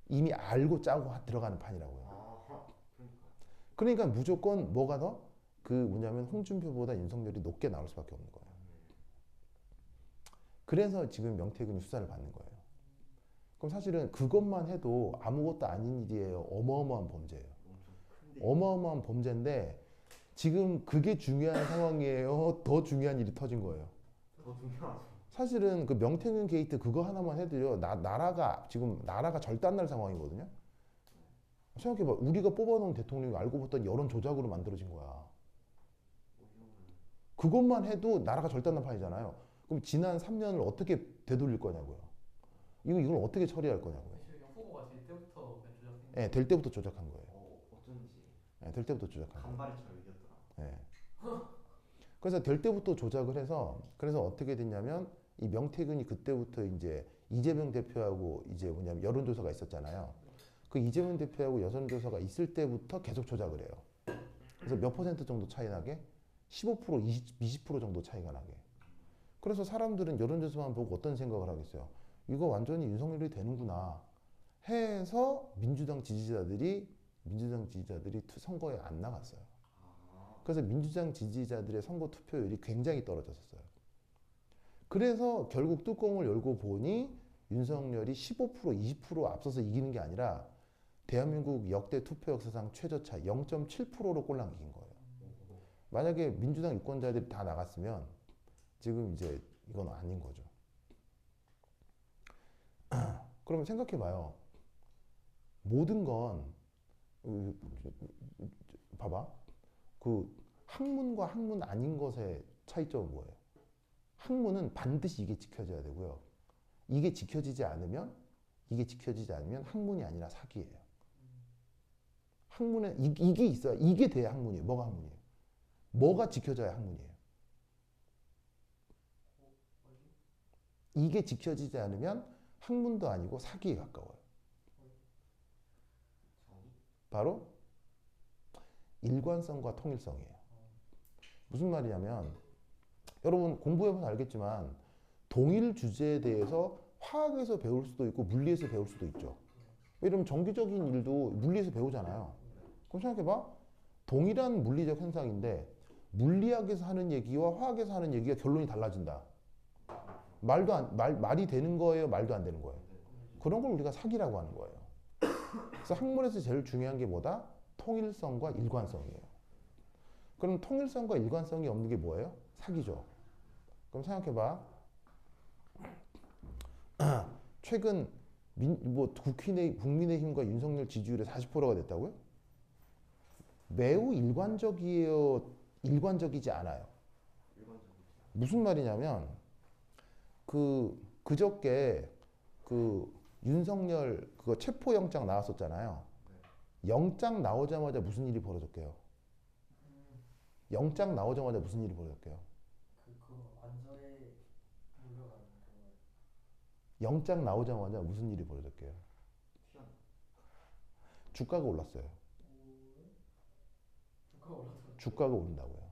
A: 이미 알고 짜고 들어가는 판이라고요. 그러니까 무조건 뭐가 더? 그 뭐냐면 홍준표보다 윤석열이 높게 나올 수밖에 없는 거예요. 그래서 지금 명태균이 수사를 받는 거예요. 그럼 사실은 그것만 해도 아무것도 아닌 일이에요. 어마어마한 범죄예요. 어마어마한 범죄인데 지금 그게 중요한 상황이에요. 더 중요한 일이 터진 거예요.
C: 더 중요하죠.
A: 사실은 그 명태균 게이트 그거 하나만 해도요. 나라가 지금 나라가 절단날 상황이거든요. 생각해봐. 우리가 뽑아놓은 대통령이 알고 봤더니 여론 조작으로 만들어진 거야. 그것만 해도 나라가 절단날 판이잖아요. 그럼 지난 3년을 어떻게 되돌릴 거냐고요. 이걸 어떻게 처리할 거냐고요.
B: 실경 후보가 될 때부터 그냥 조작된
A: 예, 될 때부터 조작한 거예요.
C: 어쩐지
A: 예, 될 때부터 조작한 거예요.
C: 간발이처럼 이겼더라.
A: 예. 그래서 될 때부터 조작을 해서 그래서 어떻게 됐냐면 이 명태균이 그때부터 이제 이재명 대표하고 이제 뭐냐면 여론조사가 있었잖아요. 그 이재명 대표하고 여론조사가 있을 때부터 계속 조작을 해요. 그래서 몇 퍼센트 정도 차이 나게? 15%, 20% 정도 차이가 나게. 그래서 사람들은 여론조사만 보고 어떤 생각을 하겠어요? 이거 완전히 윤석열이 되는구나 해서 민주당 지지자들이 선거에 안 나갔어요. 그래서 민주당 지지자들의 선거 투표율이 굉장히 떨어졌었어요. 그래서 결국 뚜껑을 열고 보니 윤석열이 15%, 20% 앞서서 이기는 게 아니라 대한민국 역대 투표 역사상 최저차 0.7%로 꼴랑 이긴 거예요. 만약에 민주당 유권자들이 다 나갔으면 지금 이제 이건 아닌 거죠. 그러면 생각해봐요. 모든 건 봐봐. 그 학문과 학문 아닌 것의 차이점은 뭐예요? 학문은 반드시 이게 지켜져야 되고요. 이게 지켜지지 않으면 학문이 아니라 사기예요. 학문에 이게 있어야 이게 돼야 학문이에요. 뭐가 학문이에요? 뭐가 지켜져야 학문이에요? 이게 지켜지지 않으면 학문도 아니고 사기에 가까워요. 바로 일관성과 통일성이에요. 무슨 말이냐면 여러분 공부해봐서 알겠지만 동일 주제에 대해서 화학에서 배울 수도 있고 물리에서 배울 수도 있죠. 이러면 정기적인 일도 물리에서 배우잖아요. 그럼 생각해봐. 동일한 물리적 현상인데 물리학에서 하는 얘기와 화학에서 하는 얘기가 결론이 달라진다. 말이 되는 거예요? 말도 안 되는 거예요? 그런 걸 우리가 사기라고 하는 거예요. 그래서 학문에서 제일 중요한 게 뭐다? 통일성과 일관성이에요. 그럼 통일성과 일관성이 없는 게 뭐예요? 사기죠. 그럼 생각해봐. 최근 국민의힘과 윤석열 지지율이 40%가 됐다고요? 매우 일관적이에요? 일관적이지 않아요? 무슨 말이냐면 그저께 그 윤석열 그거 체포영장 나왔었잖아요. 영장 나오자마자 무슨 일이 벌어졌게요? 영장 나오자마자 무슨 일이 벌어졌게요?
B: 그거 안전에 물려가는 그런
A: 영장 나오자마자 무슨 일이 벌어졌게요?
C: 희한.
A: 주가가 올랐어요.
B: 주가가 올랐더라고요.
A: 주가가 오른다고요.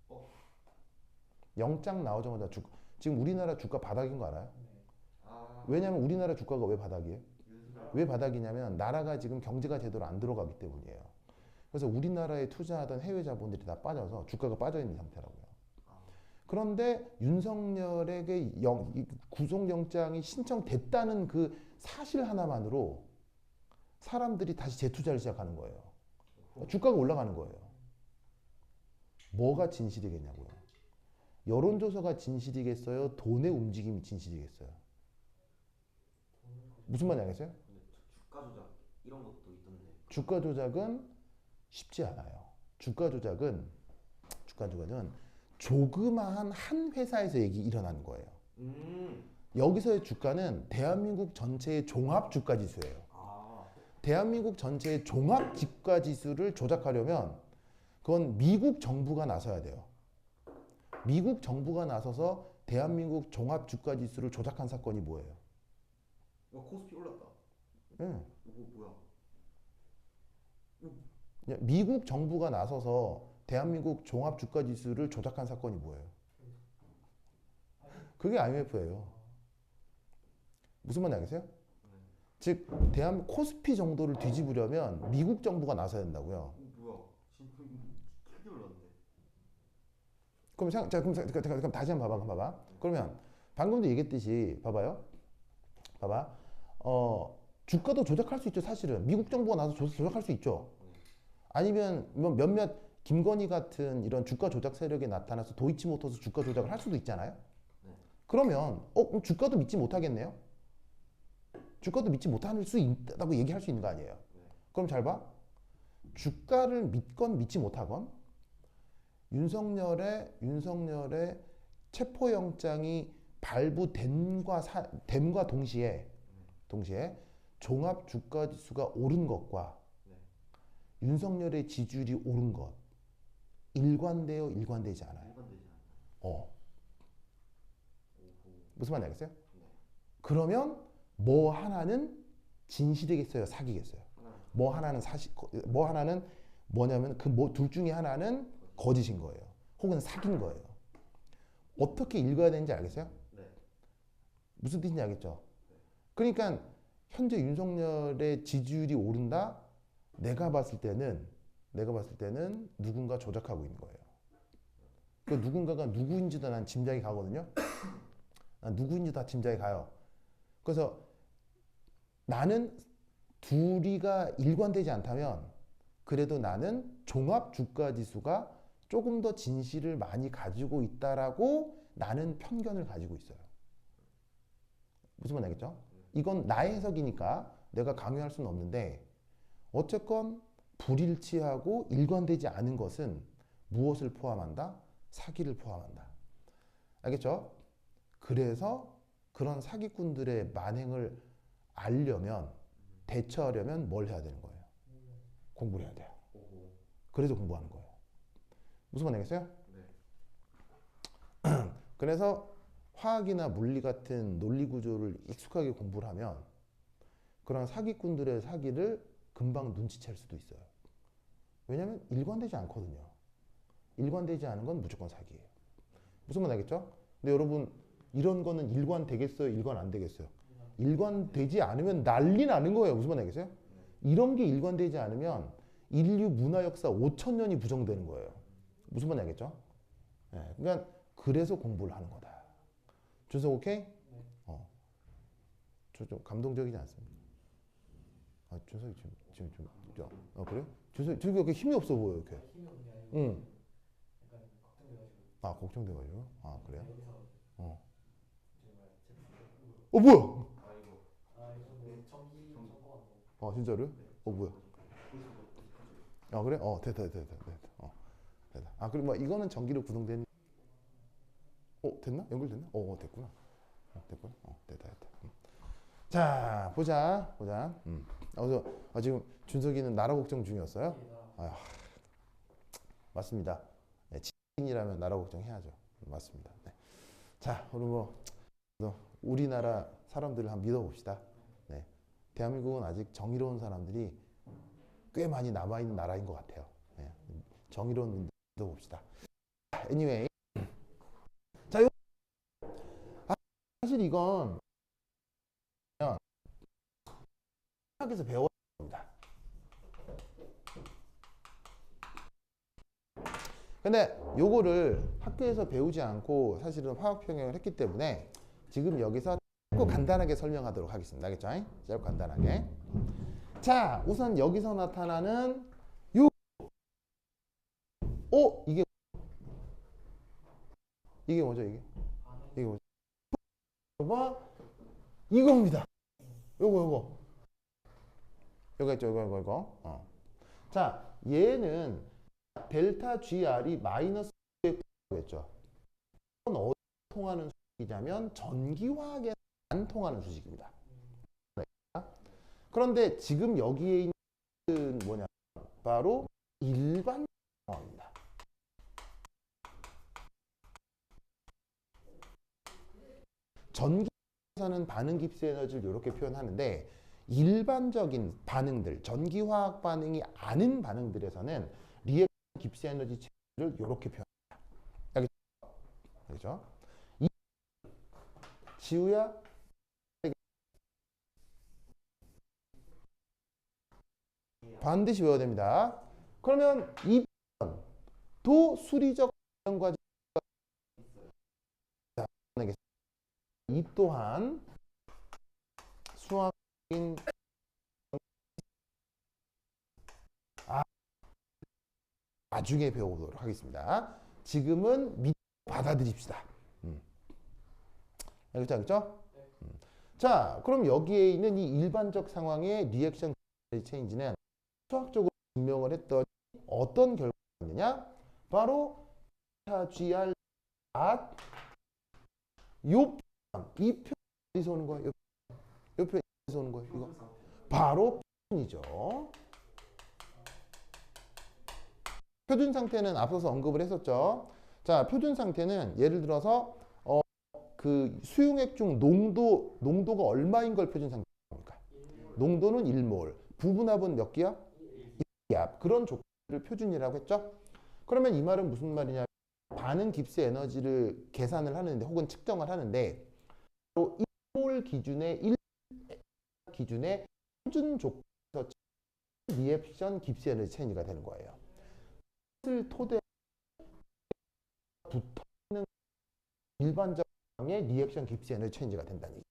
C: 어?
A: 영장 나오자마자 지금 우리나라 주가 바닥인 거 알아요?
B: 네.
C: 아.
A: 왜냐하면 우리나라 주가가 왜 바닥이에요?
C: 윤석열.
A: 왜 바닥이냐면 나라가 지금 경제가 제대로 안 들어가기 때문이에요. 그래서 우리나라에 투자하던 해외 자본들이 다 빠져서 주가가 빠져 있는 상태라고요. 그런데 윤석열에게 이 구속영장이 신청됐다는 그 사실 하나만으로 사람들이 다시 재투자를 시작하는 거예요. 주가가 올라가는 거예요. 뭐가 진실이겠냐고요. 여론조사가 진실이겠어요? 돈의 움직임이 진실이겠어요? 무슨 말인지 알겠어요?
C: 근데 주가 조작 이런 것도 있던데.
A: 주가 조작은 쉽지 않아요. 주가 조작은 조그마한 한 회사에서 일어나는 거예요. 여기서의 주가는 대한민국 전체의 종합 주가 지수예요.
C: 아.
A: 대한민국 전체의 종합 주가 지수를 조작하려면 그건 미국 정부가 나서야 돼요. 미국 정부가 나서서 대한민국 종합 주가 지수를 조작한 사건이 뭐예요?
C: 코스피 올랐다.
A: 응.
C: 이거 뭐야?
A: 미국 정부가 나서서 대한민국 종합 주가 지수를 조작한 사건이 뭐예요? 그게 IMF예요. 무슨 말인지 알겠어요? 즉 코스피 정도를 뒤집으려면 미국 정부가 나서야 된다고요.
C: 뭐야? 진짜 크게 올랐는데.
A: 그럼 다시 한번 봐봐. 그러면 방금도 얘기했듯이 봐봐요. 봐봐. 주가도 조작할 수 있죠. 사실은 미국 정부가 나서 조작할 수 있죠. 아니면 뭐 몇몇 김건희 같은 이런 주가 조작 세력이 나타나서 도이치모터스 주가 조작을 할 수도 있잖아요. 그러면 그럼 주가도 믿지 못하겠네요. 주가도 믿지 못할 수 있다고 얘기할 수 있는 거 아니에요. 그럼 잘 봐. 주가를 믿건 믿지 못하건 윤석열의 체포영장이 발부됨과 동시에 종합 주가 지수가 오른 것과 윤석열의 지지율이 오른 것 일관돼요, 일관되지 않아요?
C: 일관되지 않아.
A: 무슨 말인지 알겠어요? 그러면 뭐 하나는 진실이겠어요, 사기겠어요? 뭐 하나는 뭐냐면 그 둘 중에 하나는 거짓인 거예요. 혹은 사기인 거예요. 어떻게 읽어야 되는지 알겠어요?
C: 네.
A: 무슨 뜻인지 알겠죠? 그러니까 현재 윤석열의 지지율이 오른다. 내가 봤을 때는 누군가 조작하고 있는 거예요. 그 누군가가 누구인지도 난 짐작이 가거든요. 난 누구인지 다 짐작이 가요. 그래서 나는 둘이가 일관되지 않다면 그래도 나는 종합 주가 지수가 조금 더 진실을 많이 가지고 있다라고 나는 편견을 가지고 있어요. 무슨 말인지 알겠죠? 이건 나의 해석이니까 내가 강요할 수는 없는데 어쨌건 불일치하고 일관되지 않은 것은 무엇을 포함한다? 사기를 포함한다. 알겠죠? 그래서 그런 사기꾼들의 만행을 알려면 대처하려면 뭘 해야 되는 거예요? 공부를 해야 돼요. 그래서 공부하는 거예요. 무슨 말인지 알겠어요?
C: 네.
A: 그래서 화학이나 물리 같은 논리 구조를 익숙하게 공부를 하면 그런 사기꾼들의 사기를 금방 눈치챌 수도 있어요. 왜냐하면 일관되지 않거든요. 일관되지 않은 건 무조건 사기예요. 무슨 말 알겠죠? 근데 여러분 이런 거는 일관되겠어요? 일관 안 되겠어요? 일관되지 않으면 난리 나는 거예요. 무슨 말 알겠어요? 이런 게 일관되지 않으면 인류 문화 역사 5,000년이 부정되는 거예요. 무슨 말 알겠죠? 네, 그러니까 그래서 공부를 하는 거다. 준석 오케이? 저 좀 감동적이지 않습니까? 준석이 지금 좀 그래요? 준석이 이렇게 힘이 없어 보여 이렇게.
B: 힘이 없는 게 아니고
A: 응.
B: 약간 걱정돼가지고.
A: 걱정돼가지고. 그래요?
B: 여기서
A: 어.
B: 정말 제품
A: 뭐야?
B: 이거 뭐 전기 점검하고.
A: 진짜로요? 뭐야? 그래? 됐다. 됐다. 그럼 뭐 이거는 전기로 구동된. 됐나? 연결됐나? 됐구나. 됐다. 자, 보자. 지금 준석이는 나라 걱정 중이었어요? 맞습니다. 네, 치킨이라면 나라 걱정 해야죠. 맞습니다. 네. 자, 오늘 우리나라 사람들을 한번 믿어봅시다. 네. 대한민국은 아직 정의로운 사람들이 꽤 많이 남아있는 나라인 것 같아요. 네. 정의로운 분들 믿어봅시다. Anyway. 자, 사실 이건 학교에서 배워야 합니다. 근데 요거를 학교에서 배우지 않고 사실은 화학 평형을 했기 때문에 지금 여기서 꼭 간단하게 설명하도록 하겠습니다. 알겠죠? 짧고 간단하게. 자, 우선 여기서 나타나는 요 이게 뭐죠? 이게 뭐죠? 이겁니다. 요거 있죠? 이거. 자, 얘는 델타 GR이 마이너스 겠죠. 이건 어디 통하는 수식이냐면 전기화학에 안 통하는 수식입니다. 그런데 지금 여기에 있는 뭐냐? 바로 일반 상황입니다. 전기에서는 반응 깁스 에너지를 이렇게 표현하는데 일반적인 반응들, 전기화학 반응이 아닌 반응들에서는 리액션 깁스 에너지 체를 이렇게 표현합니다. 알겠죠? 지우야 반드시 외워야 됩니다. 그러면 이도 수리적 과정 이 또한 수학적인 나중에 배워보도록 하겠습니다. 지금은 받아들입시다. 알겠죠? 자, 그럼 여기에 있는 이 일반적 상황의 리액션 체인지는 수학적으로 증명을 했더니 어떤 결과가 있느냐? 바로 GR 이 표 어디서 오는 거예요? 이 표 어디서 오는 거예요? 이거 바로 표준이죠. 표준 상태는 앞서서 언급을 했었죠. 자, 표준 상태는 예를 들어서 그 수용액 중 농도가 얼마인 걸 표준 상태입니까? 농도는 1몰. 부분합은 몇 기압? 1기압. 그런 조건을 표준이라고 했죠. 그러면 이 말은 무슨 말이냐면 반응 깁스 에너지를 계산을 하는데 혹은 측정을 하는데 또 1몰 기준의 표준 조건에서 리액션 깁스 에너지 체인지가 되는 거예요. 이것을 토대로 붙어있는 일반적 의 리액션 깁스 에너지 체인지가 된다는 얘기죠.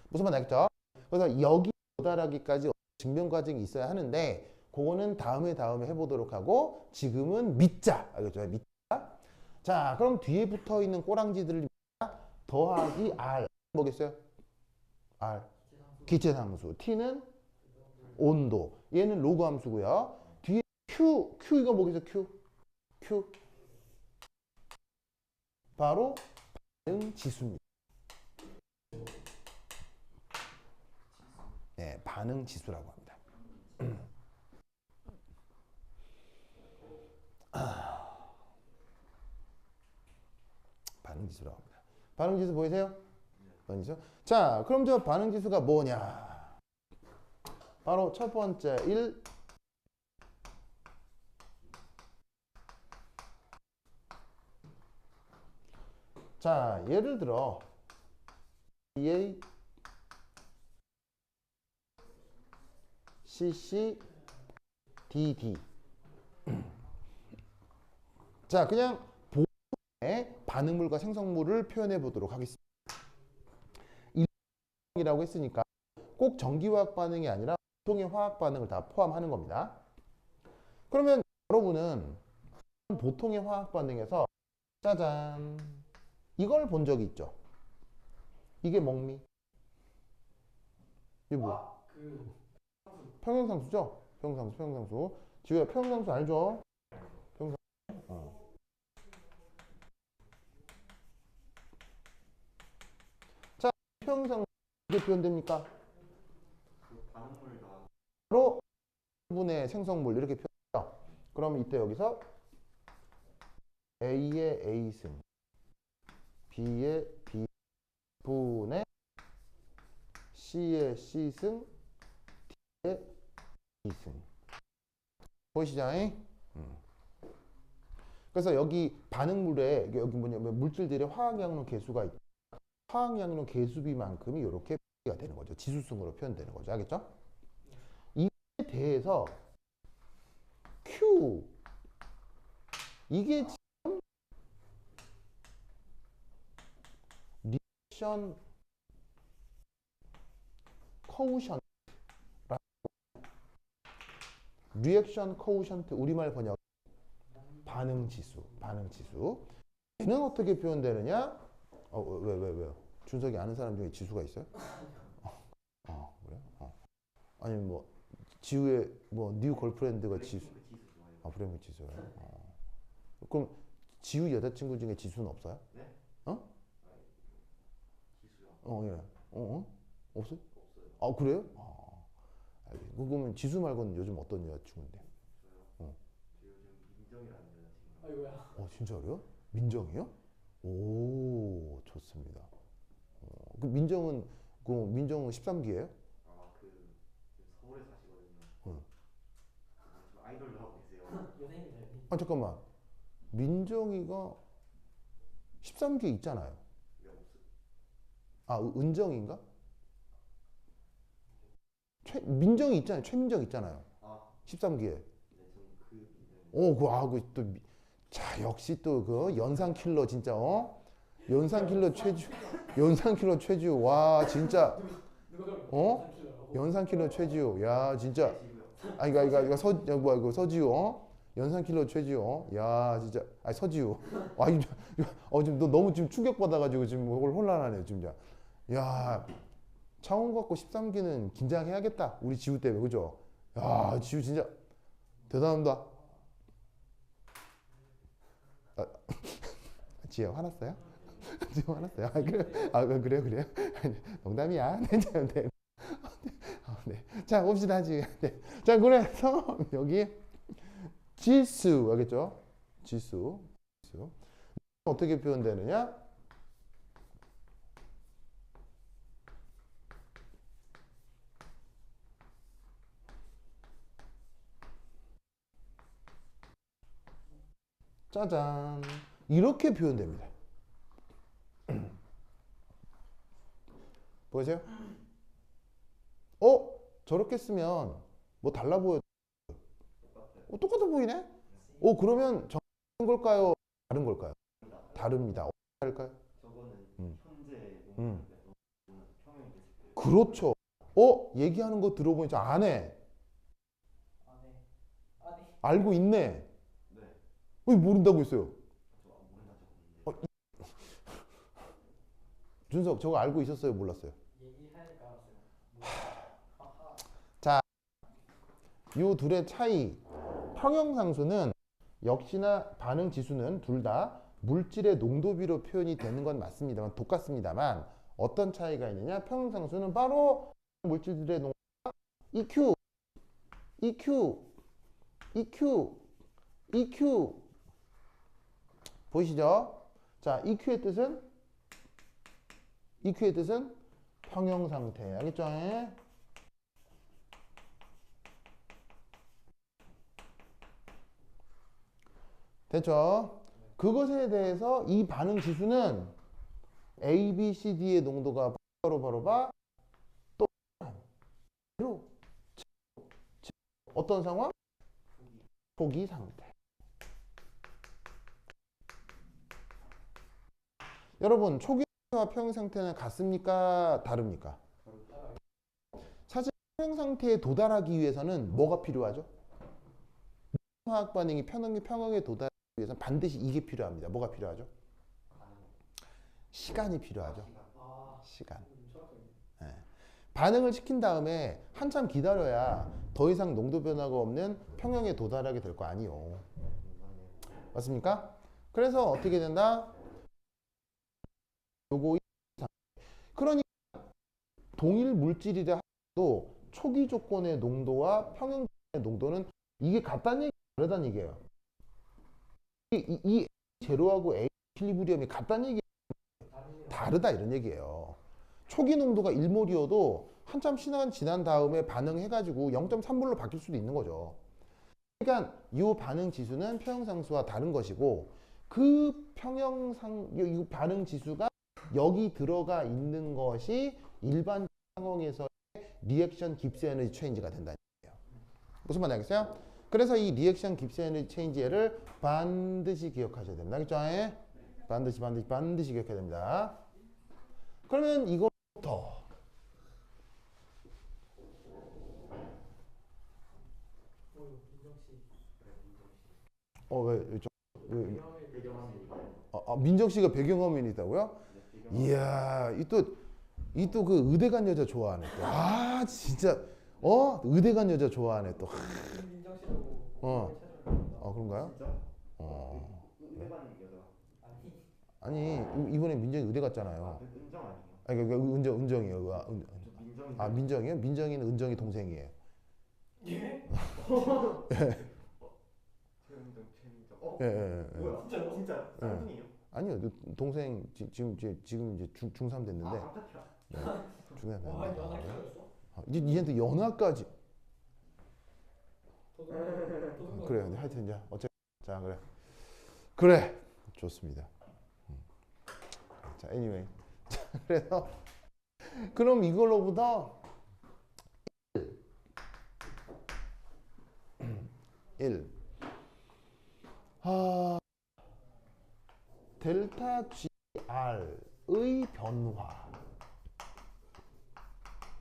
A: 무슨 말 알겠죠? 그래서 여기 도달하기까지 증명 과정이 있어야 하는데 그거는 다음에 해보도록 하고 지금은 믿자. 알겠죠? 믿자. 자, 그럼 뒤에 붙어 있는 꼬랑지들을 더하기 R 뭐겠어요? R 기체상수. T는 온도. 얘는 로그 함수고요. 뒤에 Q 이거 뭐겠어요? Q 바로 반응 지수입니다. 네, 반응 지수라고 합니다. 반응 지수라고 합니다. 반응 지수 보이세요? 반응 지수. 자, 그럼 저 반응 지수가 뭐냐? 바로 첫 번째 1 자, 예를 들어 EA CC DD 자, 그냥 보통의 반응물과 생성물을 표현해 보도록 하겠습니다. 이라고 했으니까 꼭 전기화학 반응이 아니라 보통의 화학 반응을 다 포함하는 겁니다. 그러면 여러분은 보통의 화학 반응에서 짜잔 이걸 본 적이 있죠? 이게 멍미. 이게 뭐야? 평형상수죠? 평형상수. 지우야, 평형상수 알죠? 평형상수. 자, 평형상수 어떻게 표현됩니까? 바로 분의 생성물 이렇게 표현해요. 그럼 이때 여기서 A의 A승, B의 B 분의 C의 C승 D의 D승. 보이시죠? 그래서 여기 반응물에 여기 뭐냐면 물질들의 화학양론 개수가 있다. 화학양론 개수비만큼이 이렇게 가 되는 거죠. 지수승으로 표현되는 거죠. 알겠죠? 이에 대해서 Q 이게 지금 리액션 코우션트 리액션 코우션트 우리말 번역 반응지수 얘는 어떻게 표현되느냐? 왜요? 준석이 아는 사람 중에 지수가 있어요? 그래? 아니면 뭐 지우의 뭐 뉴 걸프렌드가 지수? 브레이크 지수요. 그럼 지우 여자친구 중에 지수는 없어요?
C: 네? 지수요?
A: 예. 없어요? 없어요. 그래요? 알겠어요. 그러면 지수 말고는 요즘 어떤 여자친구인데?
C: 저요? 저 요즘 민정이라는 여자친구.
B: 아이고야.
A: 진짜로요? 민정이요? 오, 좋습니다. 그 민정은 13기예요?
C: 서울에 사시거든요.
A: 응.
C: 저 아이돌도 하고 계세요.
B: 연예인이다.
A: 잠깐만. 민정이가 13기에 있잖아요.
C: 네, 없어요.
A: 은정인가? 민정이 있잖아요. 최민정 있잖아요. 13기에.
C: 네, 저는 그 민정.
A: 자, 역시 또 그 연상 킬러 진짜 연상 킬러 최주. 와, 진짜 연상 킬러 최지우. 야, 진짜. 이거 서지우. 연상 킬러 최지우. 야, 진짜. 서지우. 지금 너 너무 지금 충격받아가지고 지금 그걸 혼란하네, 진짜. 야, 차원 갖고 13기는 긴장해야겠다. 우리 지우 때문에, 그죠? 야, 지우 진짜 대단합니다. 지혜 화났어요? 지혜 화났어요? 그래요? 농담이야. 네. 자, 봅시다, 지금. 네. 자, 그래서 여기 지수, 알겠죠? 지수. 어떻게 표현되느냐? 짜잔. 이렇게 표현됩니다. 보이세요? 저렇게 쓰면 뭐 달라 보여. 똑같아 보이네? 그러면 정한 걸까요? 다른 걸까요? 다릅니다. 어떻게 할까요?
C: 저거는 현재 평형이 됐을 때.
A: 그렇죠. 얘기하는 거 들어보니까 안 해. 알고 있네.
C: 네.
A: 왜 모른다고 했어요?
C: 저 모른다고 했는데.
A: 준석, 저거 알고 있었어요? 몰랐어요?
B: 얘기하니까 알았어요.
A: 자, 이 둘의 차이. 평형상수는 역시나 반응 지수는 둘 다 물질의 농도비로 표현이 되는 건 맞습니다만 똑같습니다만 어떤 차이가 있느냐? 평형상수는 바로 물질들의 농도가 EQ 보이시죠? 자, EQ의 뜻은 평형 상태. 알겠죠? 됐죠? 그것에 대해서 이 반응 지수는 A, B, C, D의 농도가 바로 또 어떤 상황? 포기 상태. 여러분, 초기 상태와 평형 상태는 같습니까? 다릅니까? 사실 평형 상태에 도달하기 위해서는 뭐가 필요하죠? 화학 반응이 평형에 도달하기 위해서는 반드시 이게 필요합니다. 뭐가 필요하죠? 시간이 필요하죠. 시간. 네. 반응을 시킨 다음에 한참 기다려야 더 이상 농도 변화가 없는 평형에 도달하게 될 거 아니요. 맞습니까? 그래서 어떻게 된다? 요거 그러니까 동일 물질이라 하도 초기 조건의 농도와 평형 조건의 농도는 이게 같다는 얘기, 다르다는 얘기예요. 이 제로하고 A 킬리브리엄이 같다는 얘기, 다르다 이런 얘기예요. 초기 농도가 1몰이어도 한참 시간 지난 다음에 반응해가지고 0.3몰로 바뀔 수도 있는 거죠. 그러니까 이 반응 지수는 평형상수와 다른 것이고 그 이 반응 지수가 여기 들어가 있는 것이 일반 상황에서의 리액션 깁스 에너지 체인지가 된다는 얘기예요. 무슨 말인지 알겠어요? 그래서 이 리액션 깁스 에너지 체인지를 반드시 기억하셔야 됩니다. 알겠죠? 반드시 기억해야 됩니다. 그러면 이거부터 민정 씨가 배경화면이 있다고요? 이야, 이 또 그 의대 간 여자 좋아하네 또. 아, 진짜 의대 간 여자 좋아하네 또. 그런가요? 아니, 이번에 민정이 의대 갔잖아요.
C: 은정 아니에요?
A: 아니, 그러니까 은정이에요. 민정이요? 민정이는 은정이 동생이에요. 예.
C: 뭐야? 진짜 쌍둥이에요?
A: 아니요, 동생 지금 이제 중3 됐는데. 네, 중3
B: 와,
A: 됐는데.
B: 연하키였어?
A: 이제는 연하까지.
B: 도둑
A: 그래요. 근데 하여튼 이제 자, 그래 좋습니다. 자, anyway. 자, 그래서 그럼 이걸로부터 1 델타 GR의 변화.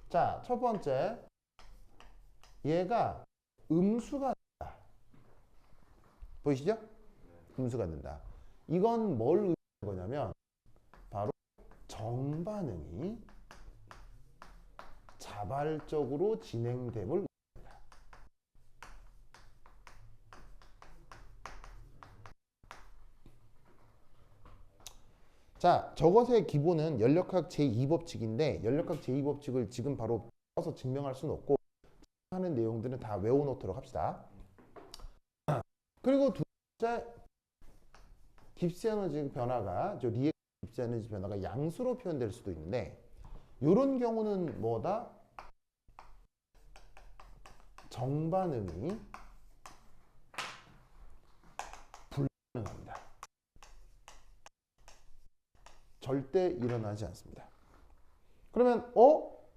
A: 자, 첫 번째 얘가 음수가 된다. 보이시죠? 음수가 된다. 이건 뭘 의미하는 거냐면 바로 정반응이 자발적으로 진행됨을 의미합니다. 자, 저것의 기본은 연력학 제2법칙인데 연력학 제2법칙을 지금 바로 써서 증명할 수는 없고 하는 내용들은 다 외워놓도록 합시다. 그리고 두 번째 깁스 에너지 변화가 리액션 깁스 에너지 변화가 양수로 표현될 수도 있는데 이런 경우는 뭐다? 정반응이 불가능합니다. 절대 일어나지 않습니다. 그러면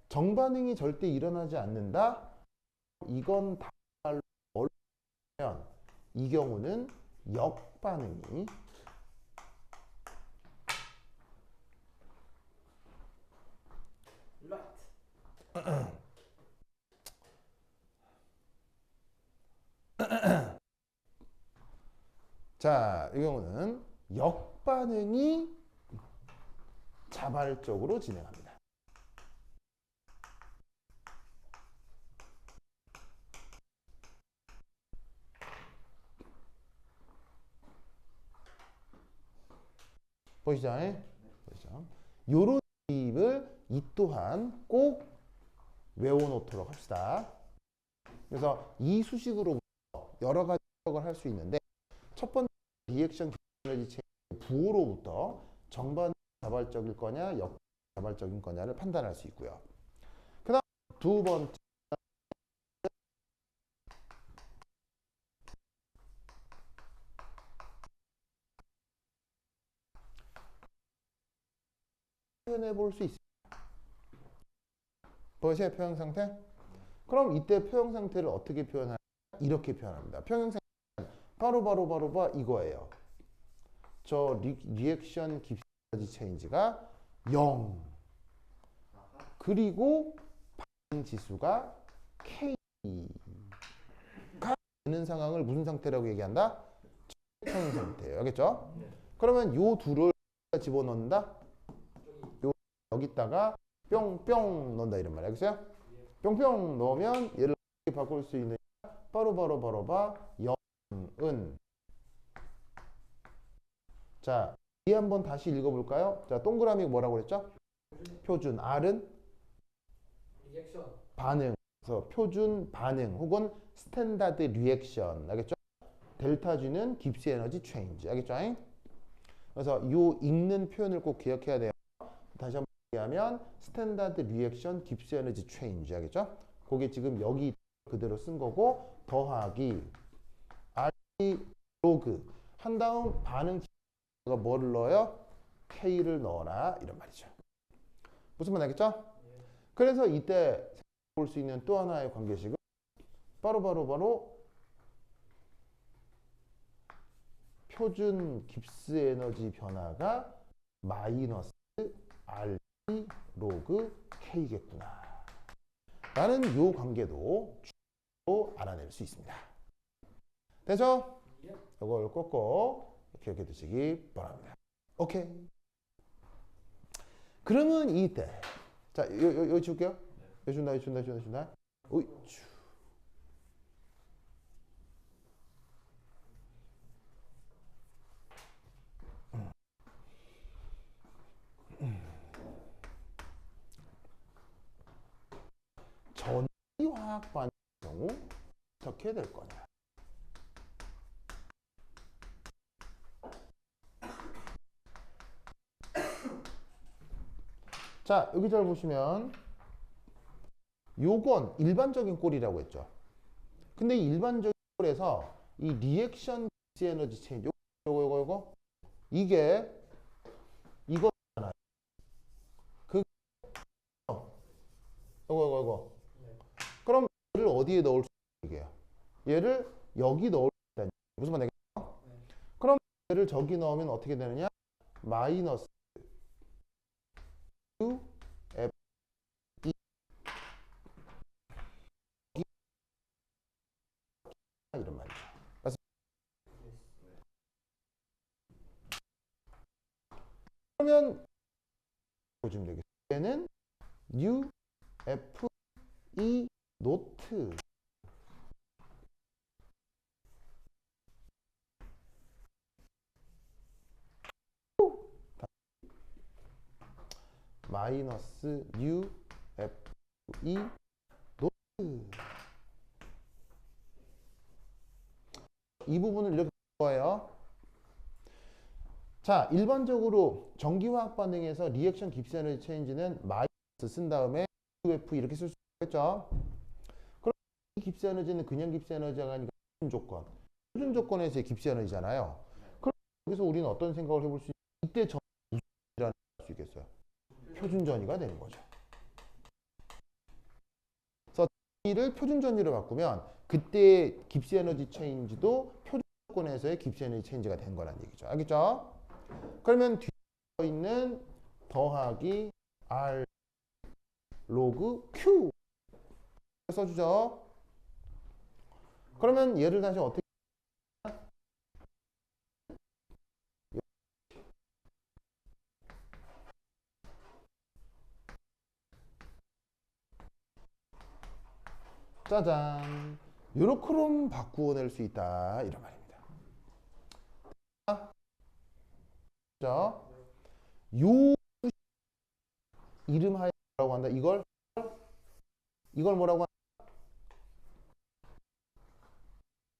A: 정반응이 절대 일어나지 않는다? 이건 다른 말로 뭐냐면 이 경우는 역반응이 자, 이 경우는 역반응이 자발적으로 진행합니다. 보이시죠? 보이시죠? 요런 팁을 이 또한 꼭 외워놓도록 합시다. 그래서 이 수식으로부터 여러 가지 해석을 할 수 있는데 첫 번째 리액션 에너지 체인 부호로부터 정반 자발적일 거냐 역자발적인 거냐를 판단할 수 있고요. 그 다음 두 번째 표현해 볼 수 있습니다. 보세요, 표현 상태. 그럼 이때 표현 상태를 어떻게 표현하냐? 이렇게 표현합니다. 표현 상태는 바로 이거예요. 저 리액션 깁스 에너지 체인지가 0 그리고 반응 지수가 K가 되는 상황을 무슨 상태라고 얘기한다? 표현 상태예요. 알겠죠? 그러면 요 둘을 집어넣는다? 여기다가 뿅뿅 넣는다 이런 말 알겠어요? 뿅뿅 넣으면 얘를 어떻게 바꿀 수 있느냐? 바로 0은 자, 이 한번 다시 읽어볼까요? 자, 동그라미 뭐라고 그랬죠? 표준 R은
B: 리액션
A: 반응. 그래서 표준 반응 혹은 스탠다드 리액션. 알겠죠? 델타 G는 깁스 에너지 체인지. 알겠죠? 그래서 이 읽는 표현을 꼭 기억해야 돼요. 다시 한번 하면 스탠다드 리액션 깁스 에너지 체인지 하겠죠? 그게 지금 여기 그대로 쓴 거고 더하기 R 로그 한 다음 반응 가 뭐를 넣어요? K를 넣어라 이런 말이죠. 무슨 말 알겠죠? 그래서 이때 볼 수 있는 또 하나의 관계식은 바로 표준 깁스 에너지 변화가 마이너스 R 로그 K겠구나 라는 요 관계도 로 알아낼 수 있습니다. 되죠? 이걸 꼭꼭 기억해 두시기 바랍니다. 오케이. 그러면 이때 자 여기 줄게요. 여기 준다. 우이쭈. 전기화학반 경우 어떻게 될 거냐? 자, 여기 잘 보시면 요건 일반적인 꼴이라고 했죠. 근데 이 일반적인 꼴에서 이 리액션 깁스 에너지 체인지 요거 이게 이거잖아요. 그 요거 그럼 얘를 어디에 넣을 수 있게요? 얘를 여기 넣을 수 있다. 무슨 말이겠죠? 그럼 얘를 저기 넣으면 어떻게 되느냐? 마이너스 U F E 이런 말이죠. 그러면 보시면 되겠어요. 얘는 U F E 노트 마이너스 U F E 노트 이 부분을 이렇게 거예요. 자, 일반적으로 전기화학 반응에서 리액션 깁스 에너지 체인지는 마이너스 쓴 다음에 UF 이렇게 쓸 수 있겠죠. 그럼 이 깁스 에너지는 그냥 깁스 에너지가 아니라 표준 조건. 표준 조건에서의 깁스 에너지잖아요. 그럼 여기서 우리는 어떤 생각을 해볼 수 있냐? 이때 전 무슨 전이라는 수 있겠어요? 표준 전이가 되는 거죠. 그래서 이를 표준 전이로 바꾸면 그때 깁스 에너지 체인지도 표준 조건에서의 깁스 에너지 체인지가 된 거란 얘기죠. 알겠죠? 그러면 뒤에 있는 더하기 R 로그 Q 써주죠. 그러면 얘를 다시 어떻게 짜잔 요렇게로 바꾸어낼 수 있다 이런 말입니다. 자, 요 이름하여 뭐라고 한다? 이걸 뭐라고 한다?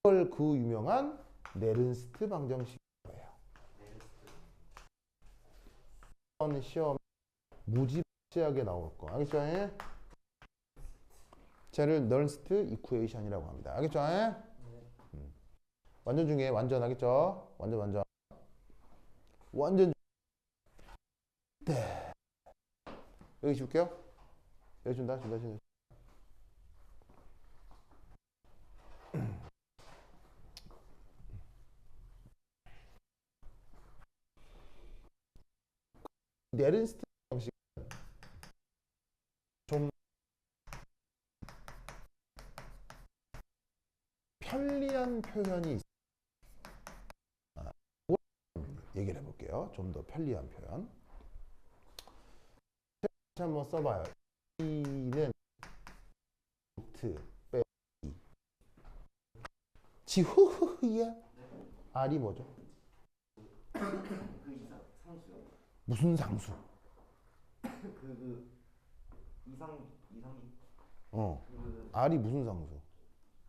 A: 이걸 그 유명한 네른스트 방정식이에요. 이번 시험 무지막지하게 나올 거 알겠죠? 쟤를 널스트 이쿠에이션이라고 합니다. 알겠죠? 완전 중에 완전 하겠죠? 완전 네. 여기 줄게요. 여기 준다. 네른스트 방식 좀 편리한 표현이 있어요. 얘기를 해볼게요. 좀 더 편리한 표현. 한번 써봐요. E는 노트 빼기 지후후야 R이 뭐죠?
C: 그 상수요?
A: 무슨 상수?
C: 그 이상이
A: R이 무슨 상수?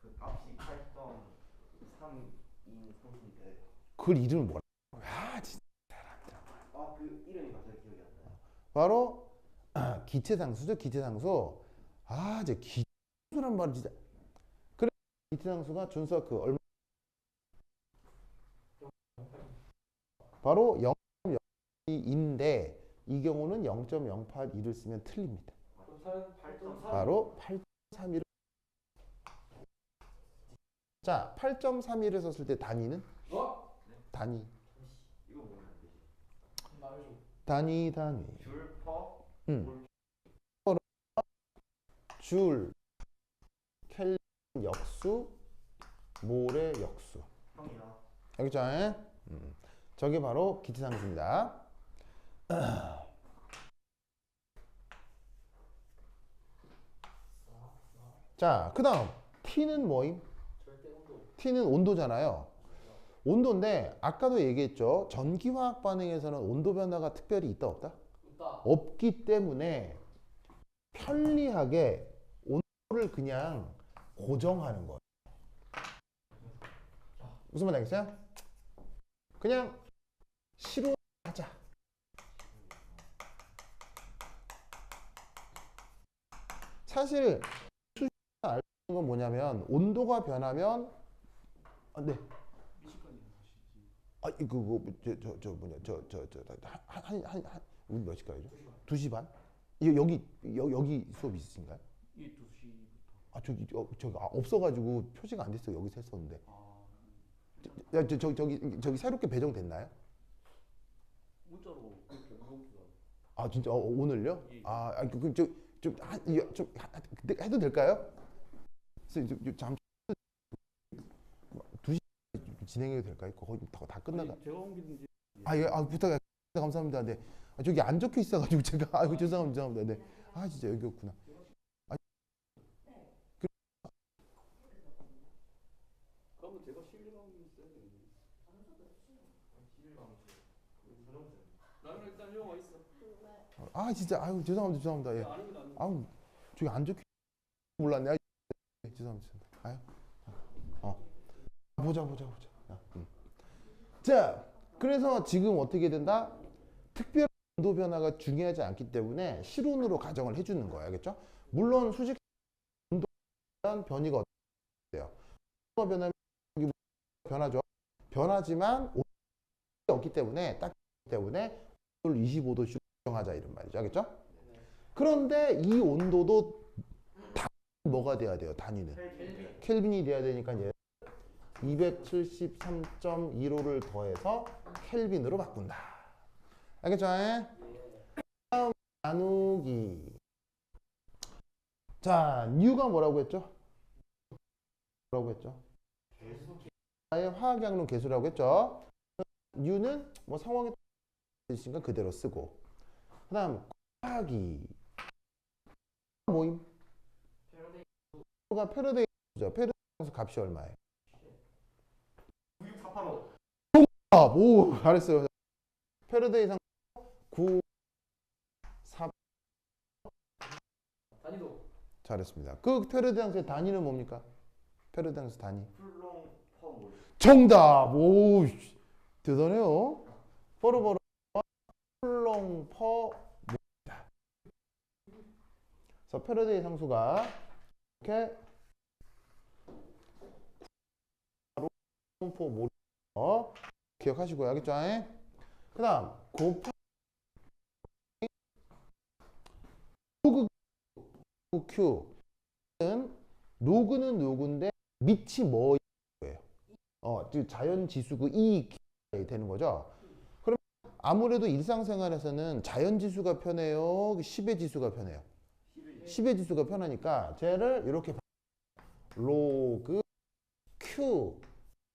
C: 그 값이 8.3인 상수인데
A: 그 이름을 뭐라? 아 진짜 사람들.
C: 그 이름이 갑자기 기억이 안 나요.
A: 바로 기체상수죠. 기체상수. 아, 이제 기체상수란 말이 진짜. 그래 기체상수가 준수가 그 얼마 바로 0.02인데 이 경우는 0.082를 쓰면 틀립니다.
B: 그럼 8.3.
A: 바로 8.31. 자, 8.31을 썼을 때 단위는?
B: 어?
A: 단위.
C: 이거 뭐야?
B: 말해줘.
A: 단위.
C: 줄, 퍼,
A: 응. 줄, 켈빈 역수, 몰의 역수.
C: 형이야.
A: 알겠죠? 저게 바로 기체상수입니다. 자, 그 다음 T는 뭐임?
B: 절대 온도.
A: T는 온도잖아요. 온도인데 아까도 얘기했죠. 전기화학 반응에서는 온도 변화가 특별히 있다 없다?
B: 있다.
A: 없기 때문에 편리하게 온도를 그냥 고정하는 거예요. 무슨 말 알겠어요? 그냥 실온하자. 사실 수시가 알고 있는 건 뭐냐면 온도가 변하면 네. 아 이거 저 뭐냐 저한한 우리 몇 시까지죠? 2시 반? 이거 여기 수업 있으신가요?
C: 이 2시부터.
A: 아 저기 없어가지고 표시가 안 됐어요. 여기서 했었는데.
C: 아,
A: 저기 새롭게 배정됐나요?
C: 문자로 그렇게 물어보기가.
A: 아 진짜 오늘요?
C: 예.
A: 그럼 좀 해도 될까요? 잠 2시 진행해도 될까요? 거의 다 끝나가.
C: 제가 옮기든지.
A: 예, 부탁 감사합니다. 네. 저기 안 적혀 있어가지고 제가 아이고 죄송합니다. 네. 아 진짜 여기였구나.
C: 그러면 제가 실리강 써야 되는데. 실리강 전용생. 나는 일단 영어 있어.
A: 진짜 아이고 죄송합니다. 예.
C: 아닙니다.
A: 아우 저기 안 적혀 몰랐네. 죄송합니다. 아유. 보자. 자, 그래서 지금 어떻게 된다? 특별한 온도 변화가 중요하지 않기 때문에 실온으로 가정을 해주는 거예요. 알겠죠? 물론 수직 온도 변이가 어떻게 돼요? 온도 변하면 변하죠. 변하지만 온도가 없기 때문에 딱 때문에 온도를 25도씩 조정하자 이런 말이죠. 알겠죠? 그런데 이 온도도 뭐가 돼야 돼요? 단위는 켈빈이 돼야 되니까 이제 273.15를 더해서 켈빈으로 바꾼다. 알겠죠? 다음 나누기. 자, 뉴가 뭐라고 했죠? 나의 화학양론 개수라고 했죠? 뉴는 뭐 상황에 따라 그대로 쓰고. 그다음 곱하기 모임. 가 패러데이죠. 패러데이 값이 얼마예요?
C: 96485.
A: 오, 잘했어요. 패러데이 상 9, 4
B: 단위도.
A: 잘했습니다. 그 패러데이 상수의 단위는 뭡니까? 패러데이 상수 단위.
C: 풀롱 퍼 몰.
A: 정답. 오, 대단해요. 버러버러 풀롱 퍼 모다. 그래서 패러데이 상수가 이렇게 포 모리 기억하시고요. 알겠죠? 그 다음 곱하기 로그 Q는 로그는 로그인데 밑이 뭐예요? 자연 지수 E 되는 거죠. 그럼 아무래도 일상생활에서는 자연 지수가 편해요? 10의 지수가 편해요? 10의 지수가 편하니까 쟤를 이렇게 로그 Q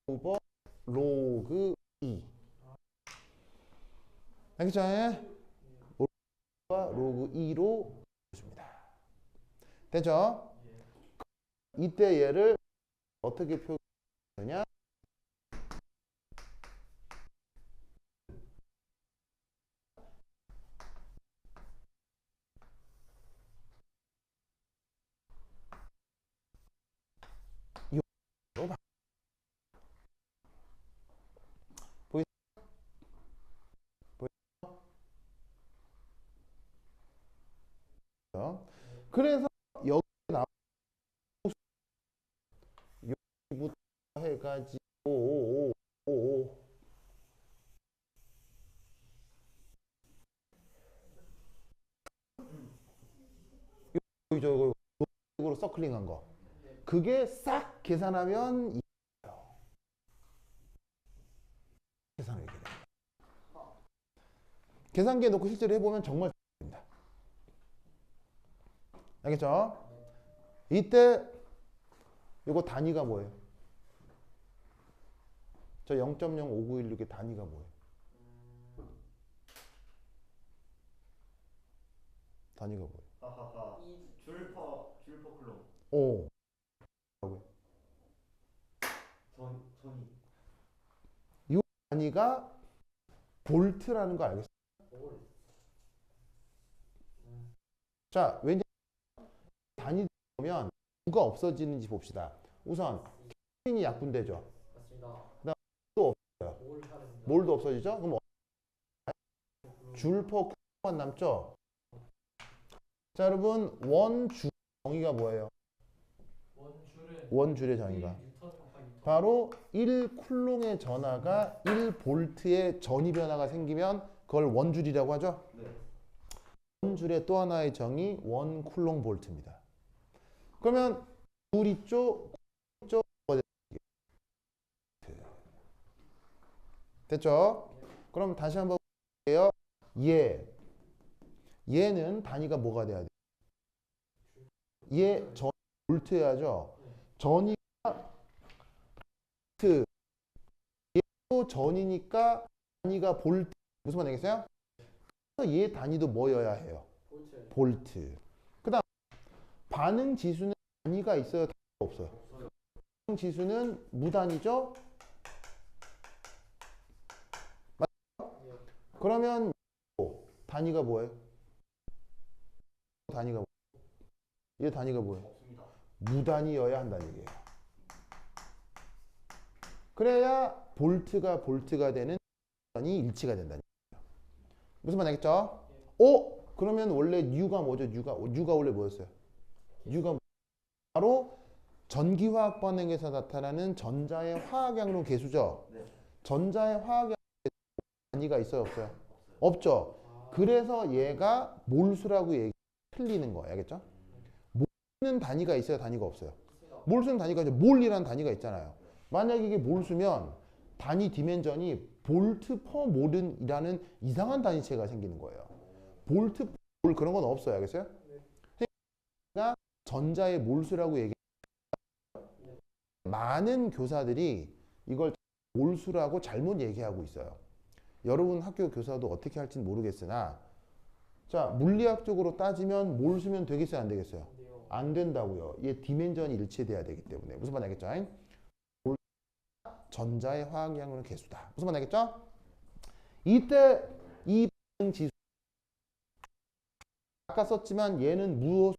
A: 오버 로그 E. 알겠죠? 로그 2로 줍니다. 됐죠? 이때 얘를 어떻게 표현하느냐? 가지 오. 저거 으로 서클링한 거. 그게 싹 계산하면 계산을 이렇게 됩니다. 계산기에 놓고 실제로 해보면 정말 됩니다. 알겠죠? 이때 이거 단위가 뭐예요? 저 0.05916의 단위가 뭐예요? 단위가 뭐예요?
C: 하하하. 줄퍼 쿨롱.
A: 오.
C: 전이.
A: 이 단위가 볼트라는 거 알겠어요? 자, 왜냐 단위 보면 뭐가 없어지는지 봅시다. 우선 이 약분되죠.
B: 맞습니다.
A: 그다음 또 없어요.
B: 뭘 해야 됩니다.
A: 몰도 없어지죠? 그럼 줄퍼 쿨만 남죠? 자, 여러분 원줄 정의가 뭐예요?
B: 원줄은
A: 원줄의 정의가
B: 1 뉴턴 곱하기 뉴턴.
A: 바로 1쿨롱의 전하가 1볼트의 전위 변화가 생기면 그걸 원줄이라고 하죠?
C: 네.
A: 원줄의 또 하나의 정의 1쿨롱 볼트입니다. 그러면 줄 있죠? 됐죠? 그럼 다시 한번 볼게요. 얘는 단위가 뭐가 돼야 돼요? 얘 전 볼트여야죠. 전이가 볼트. 얘도 전이니까 단위가 볼트. 무슨 말 되겠어요? 그래서 얘 단위도 뭐여야 해요?
B: 볼트.
A: 볼트. 그다음 반응 지수는 단위가 있어요? 단위가 없어요? 반응 지수는 무단위죠? 맞죠? 그러면 단위가 뭐예요? 단위가 뭐예요? 얘 단위가 뭐예요?
C: 없습니다.
A: 무단위여야 한다는 얘기예요. 그래야 볼트가 되는 이 일치가 된다는 얘기예요. 무슨 말 알겠죠? 그러면 원래 U가 뭐죠? U가 원래 뭐였어요? U가 바로 전기화학 반응에서 나타나는 전자의 화학양론 계수죠.
C: 네. 전자의
A: 전자의 화학양론 단위가 있어요, 없어요? 없죠. 그래서 얘가 몰수라고 틀리는 거예요. 알겠죠? 몰수는 단위가 있어요, 단위가 없어요? 몰수는 단위가 있죠. 몰이라는 단위가 있잖아요. 만약 이게 몰수면 단위 디멘전이 볼트 퍼 몰이라는 이상한 단위체가 생기는 거예요. 볼트 퍼 몰 그런 건 없어요. 알겠어요? 그러니까 전자의 몰수라고 얘기해요. 많은 교사들이 이걸 몰수라고 잘못 얘기하고 있어요. 여러분 학교 교사도 어떻게 할지는 모르겠으나 자, 물리학적으로 따지면 몰수면 되겠어요, 안 되겠어요? 안 된다고요. 얘 디멘전이 일치돼야 되기 때문에. 무슨 말 알겠죠? 전자의 화학양은 개수다. 무슨 말 알겠죠? 이때 이 반응 지수 아까 썼지만 얘는 무엇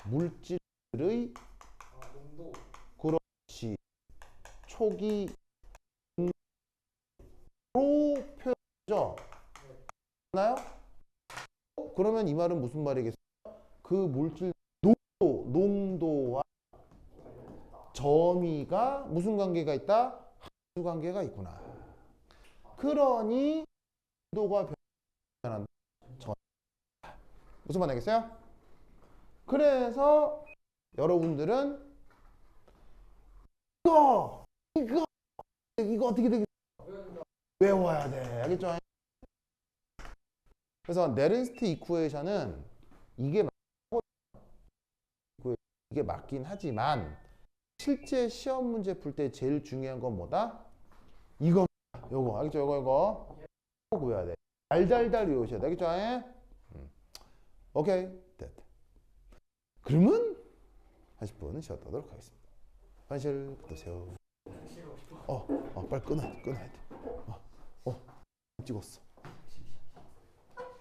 A: 물질의
B: 농도.
A: 그렇지 초기 로 표현죠. 맞나요? 그러면 이 말은 무슨 말이겠어요? 그 물질 농도와 점이가 무슨 관계가 있다? 함수 관계가 있구나. 그러니 농도가 변한다. 무슨 말 알겠어요? 그래서 여러분들은 이거 어떻게 되겠어요? 외워야 돼. 알겠죠? 그래서 네른스트 이쿠에이션은 이게 맞긴 하지만 실제 시험 문제 풀 때 제일 중요한 건 뭐다? 이거 요거 알겠죠? 요거 꼭 외워야 돼. 달달달 외우셔야 돼. 알겠죠? 오케이 됐다. 그러면 10분 쉬었다도록 하겠습니다. 반실 붙으세요. 빨리 끊어야 돼. 찍었어.